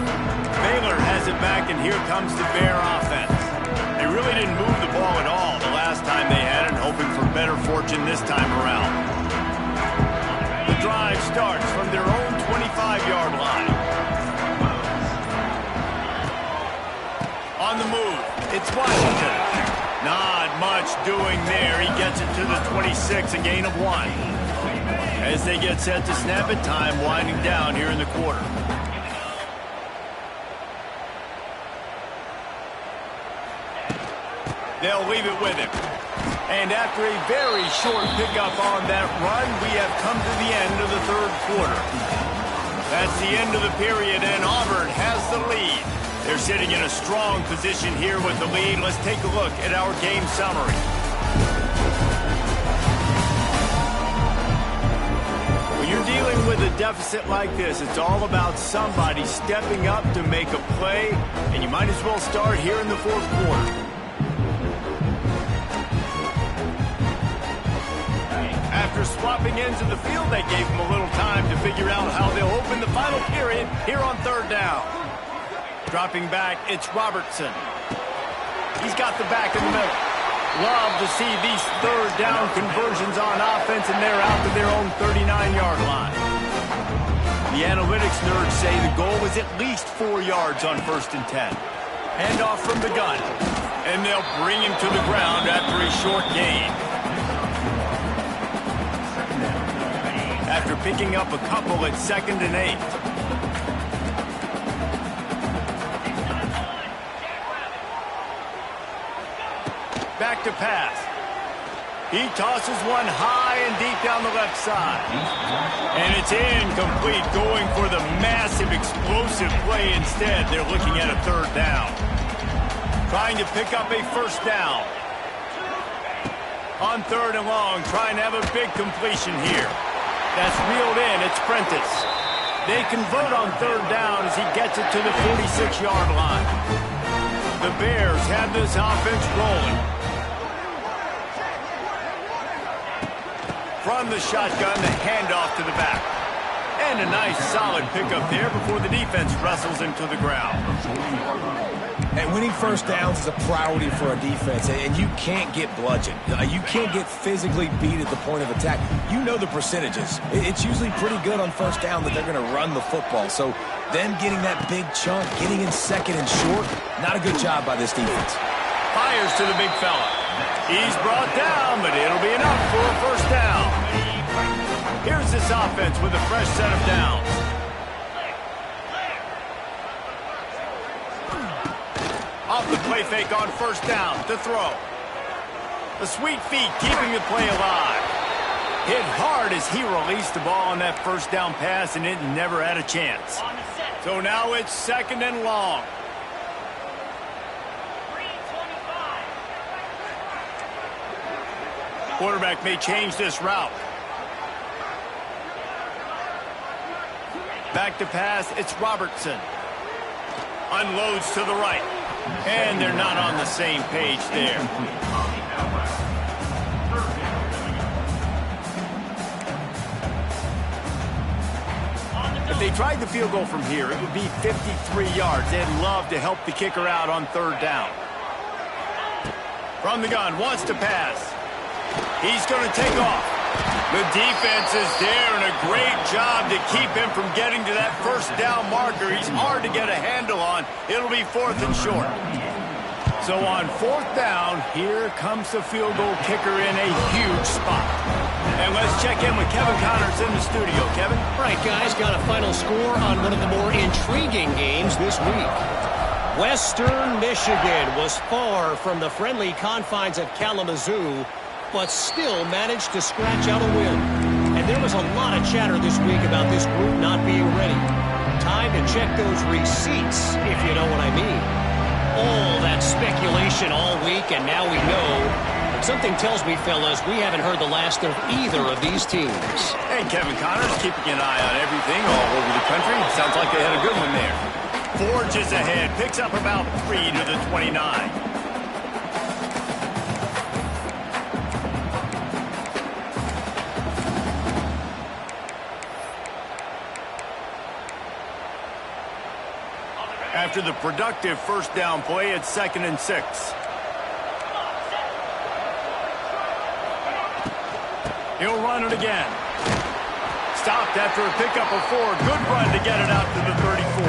Baylor has it back, and here comes the Bear offense. They really didn't move the ball at all the last time they had it, hoping for better fortune this time around. The drive starts from their own 25-yard line. On the move, it's Washington. Not much doing there. He gets it to the 26, a gain of 1. As they get set to snap it, time winding down here in the quarter. They'll leave it with him. And after a very short pickup on that run, we have come to the end of the third quarter. That's the end of the period, and Auburn has the lead. They're sitting in a strong position here with the lead. Let's take a look at our game summary. When you're dealing with a deficit like this, it's all about somebody stepping up to make a play, and you might as well start here in the fourth quarter. After swapping ends of the field, they gave him a little time to figure out how they'll open the final period here on third down. Dropping back, it's Robertson. He's got the back in the middle. Love to see these third down conversions on offense, and they're out to their own 39-yard line. The analytics nerds say the goal was at least 4 yards on 1st and 10. Handoff from the gun, and they'll bring him to the ground after a short gain. After picking up a couple at 2nd and 8. Back to pass. He tosses one high and deep down the left side. And it's incomplete, going for the massive, explosive play instead. They're looking at a 3rd down. Trying to pick up a 1st down. On 3rd and long, trying to have a big completion here. That's reeled in. It's Prentice. They convert on 3rd down as he gets it to the 46-yard line. The Bears have this offense rolling. From the shotgun, the handoff to the back. And a nice, solid pickup there before the defense wrestles him to the ground. And winning 1st downs is a priority for a defense, and you can't get bludgeoned. You can't get physically beat at the point of attack. You know the percentages. It's usually pretty good on 1st down that they're going to run the football. So them getting that big chunk, getting in 2nd and short, not a good job by this defense. Fires to the big fella. He's brought down, but it'll be enough for a 1st down. Here's this offense with a fresh set of downs. Off the play fake on 1st down to throw. The sweet feet keeping the play alive. Hit hard as he released the ball on that 1st down pass, and it never had a chance. So now it's 2nd and long. Quarterback may change this route. Back to pass, it's Robertson. Unloads to the right. And they're not on the same page there. If they tried the field goal from here, it would be 53 yards. They'd love to help the kicker out on 3rd down. From the gun, wants to pass. He's going to take off. The defense is there, and a great job to keep him from getting to that 1st down marker. He's hard to get a handle on. It'll be 4th and short. So on 4th down, here comes the field goal kicker in a huge spot. And let's check in with Kevin Connors in the studio. Kevin? All right, guys, got a final score on one of the more intriguing games this week. Western Michigan was far from the friendly confines of Kalamazoo, but still managed to scratch out a win. And there was a lot of chatter this week about this group not being ready. Time to check those receipts, if you know what I mean. All that speculation all week, and now we know. But something tells me, fellas, we haven't heard the last of either of these teams. Hey, Kevin Connors, keeping an eye on everything all over the country. Sounds like they had a good one there. Forges ahead, picks up about 3 to the 29. After the productive 1st down play, it's 2nd and 6. He'll run it again. Stopped after a pickup of 4. Good run to get it out to the 34.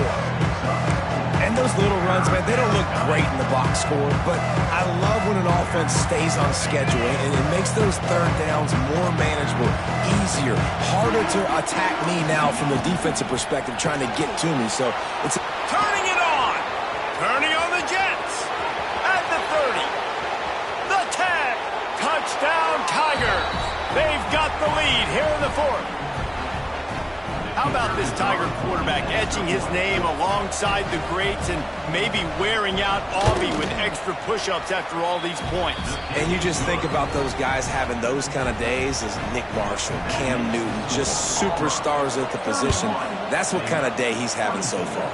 And those little runs, man, they don't look great in the box score, but I love when an offense stays on schedule, and it makes those 3rd downs more manageable, easier, harder to attack me now from the defensive perspective, trying to get to me. So it's turning it on. Turning on the Jets. At the 30. The 10. Touchdown Tigers. They've got the lead here in the 4th. How about this Tiger quarterback etching his name alongside the greats and maybe wearing out Aubie with extra push-ups after all these points? And you just think about those guys having those kind of days as Nick Marshall, Cam Newton, just superstars at the position. That's what kind of day he's having so far.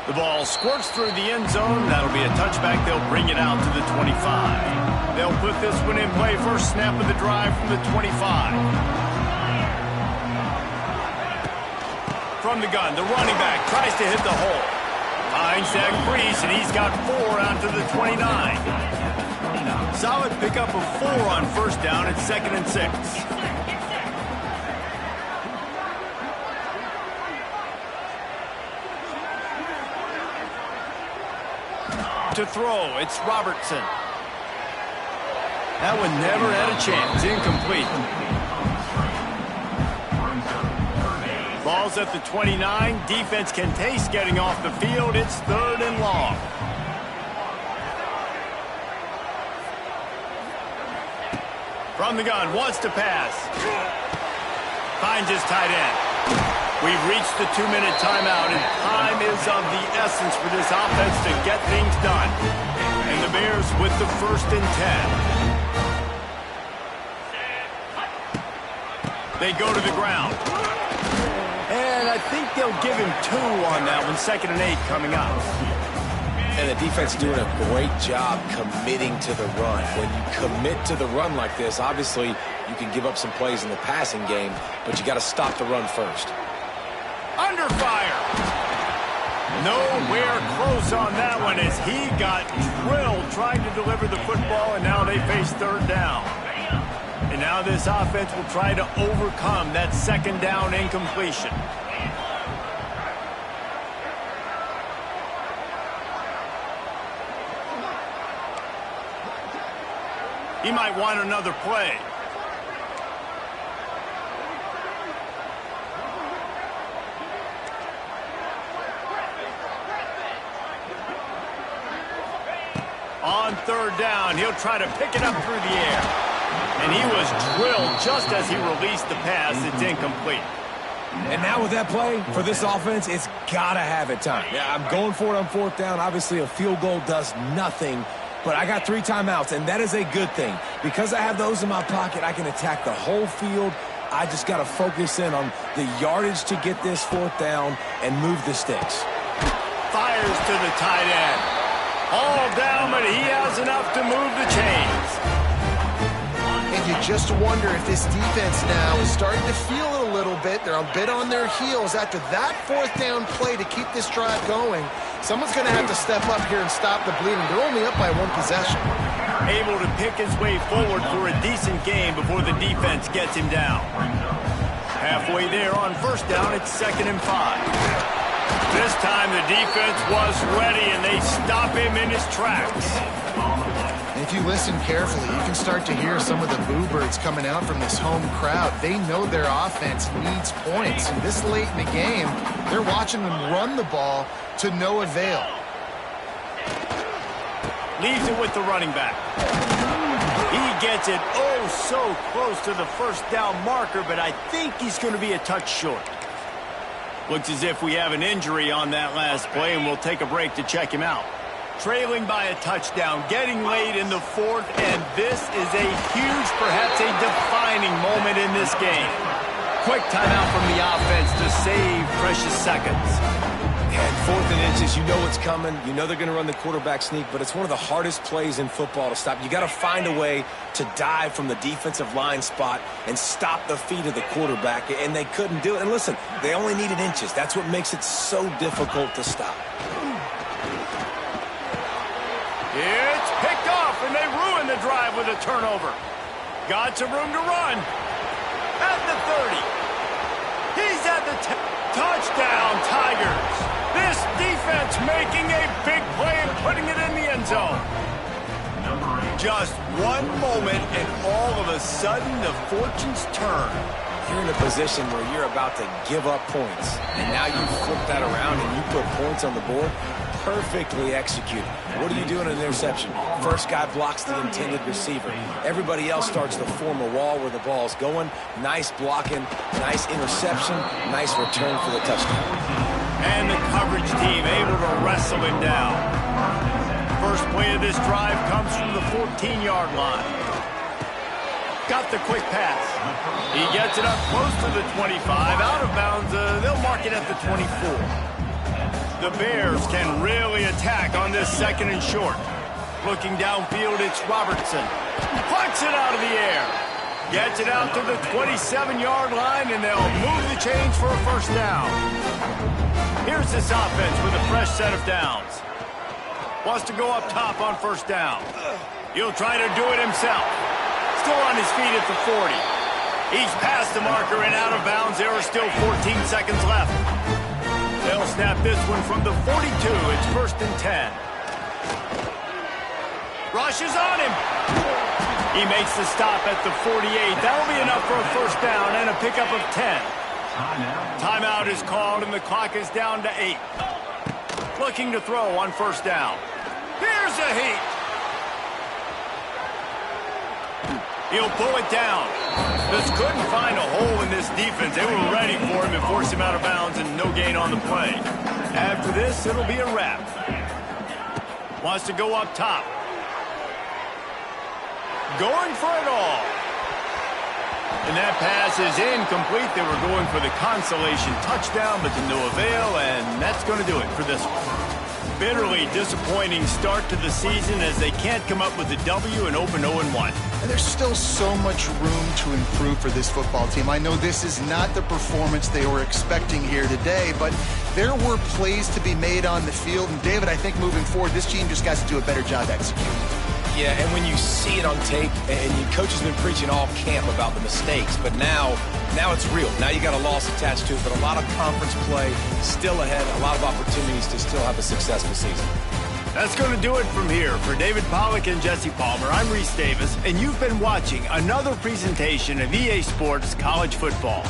The ball squirts through the end zone. That'll be a touchback. They'll bring it out to the 25. They'll put this one in play. First snap of the drive from the 25. From the gun, the running back tries to hit the hole. Finds that crease, and he's got 4 out to the 29. Solid pickup of 4 on 1st down. It's 2nd and 6. To throw, it's Robertson. That one never had a chance. Incomplete. Ball's at the 29. Defense can taste getting off the field. It's 3rd and long. From the gun, wants to pass. Finds his tight end. We've reached the 2-minute timeout, and time is of the essence for this offense to get things done. And the Bears with the 1st and 10. They go to the ground. And I think they'll give him 2 on that one. 2nd and 8 coming up. And the defense doing a great job committing to the run. When you commit to the run like this, obviously you can give up some plays in the passing game, but you got to stop the run first. Under fire. Nowhere close on that one as he got drilled trying to deliver the football, and now they face 3rd down. And now this offense will try to overcome that 2nd down incompletion. He might want another play. On 3rd down, he'll try to pick it up through the air. And he was drilled just as he released the pass. It's incomplete. And now with that play, for this offense, it's got to have it time. Yeah, I'm going for it on 4th down. Obviously, a field goal does nothing. But I got 3 timeouts, and that is a good thing. Because I have those in my pocket, I can attack the whole field. I just got to focus in on the yardage to get this 4th down and move the sticks. Fires to the tight end. All down, but he has enough to move the chains. And you just wonder if this defense now is starting to feel it a little bit. They're a bit on their heels after that 4th down play to keep this drive going. Someone's going to have to step up here and stop the bleeding. They're only up by 1 possession. Able to pick his way forward for a decent game before the defense gets him down. Halfway there on 1st down, it's 2nd and 5. This time the defense was ready, and they stop him in his tracks. If you listen carefully, you can start to hear some of the boo birds coming out from this home crowd. They know their offense needs points, and this late in the game, they're watching them run the ball to no avail. Leaves it with the running back. He gets it oh so close to the 1st down marker, but I think he's going to be a touch short. Looks as if we have an injury on that last play, and we'll take a break to check him out. Trailing by a touchdown, getting late in the 4th, and this is a huge, perhaps a defining moment in this game. Quick timeout from the offense to save precious seconds. And 4th and inches, you know what's coming. You know they're going to run the quarterback sneak, but it's one of the hardest plays in football to stop. You got to find a way to dive from the defensive line spot and stop the feet of the quarterback, and they couldn't do it. And listen, they only needed inches. That's what makes it so difficult to stop. It's picked off, and they ruin the drive with a turnover. Got some room to run. At the 30. He's at the 10. Touchdown, Tigers. This defense making a big play and putting it in the end zone. Just one moment, and all of a sudden, the fortunes turn. You're in a position where you're about to give up points, and now you flip that around and you put points on the board. Perfectly executed. What do you do in an interception? First guy blocks the intended receiver. Everybody else starts to form a wall where the ball's going. Nice blocking, nice interception, nice return for the touchdown. And the coverage team able to wrestle him down. First play of this drive comes from the 14-yard line. Got the quick pass. He gets it up close to the 25. Out of bounds, they'll mark it at the 24. The Bears can really attack on this 2nd and short. Looking downfield, it's Robertson. Plucks it out of the air. Gets it out to the 27-yard line, and they'll move the chains for a 1st down. Here's this offense with a fresh set of downs. Wants to go up top on 1st down. He'll try to do it himself. Still on his feet at the 40. He's past the marker and out of bounds. There are still 14 seconds left. They'll snap this one from the 42. It's 1st and 10. Rushes on him. He makes the stop at the 48. That'll be enough for a 1st down and a pickup of 10. Timeout is called, and the clock is down to 8. Looking to throw on first down. Here's a heat. He'll pull it down. Just couldn't find a hole in this defense. They were ready for him and forced him out of bounds, and no gain on the play. After this, it'll be a wrap. Wants to go up top. Going for it all. And that pass is incomplete. They were going for the consolation touchdown, but to no avail, and that's going to do it for this one. Bitterly disappointing start to the season as they can't come up with a W and open 0-1. And there's still so much room to improve for this football team. I know this is not the performance they were expecting here today, but there were plays to be made on the field. And David, I think moving forward, this team just got to do a better job executing. Yeah, and when you see it on tape, and your coach has been preaching all camp about the mistakes, but now it's real. Now you got a loss attached to it, but a lot of conference play still ahead, a lot of opportunities to still have a successful season. That's going to do it from here. For David Pollack and Jesse Palmer, I'm Reese Davis, and you've been watching another presentation of EA Sports College Football.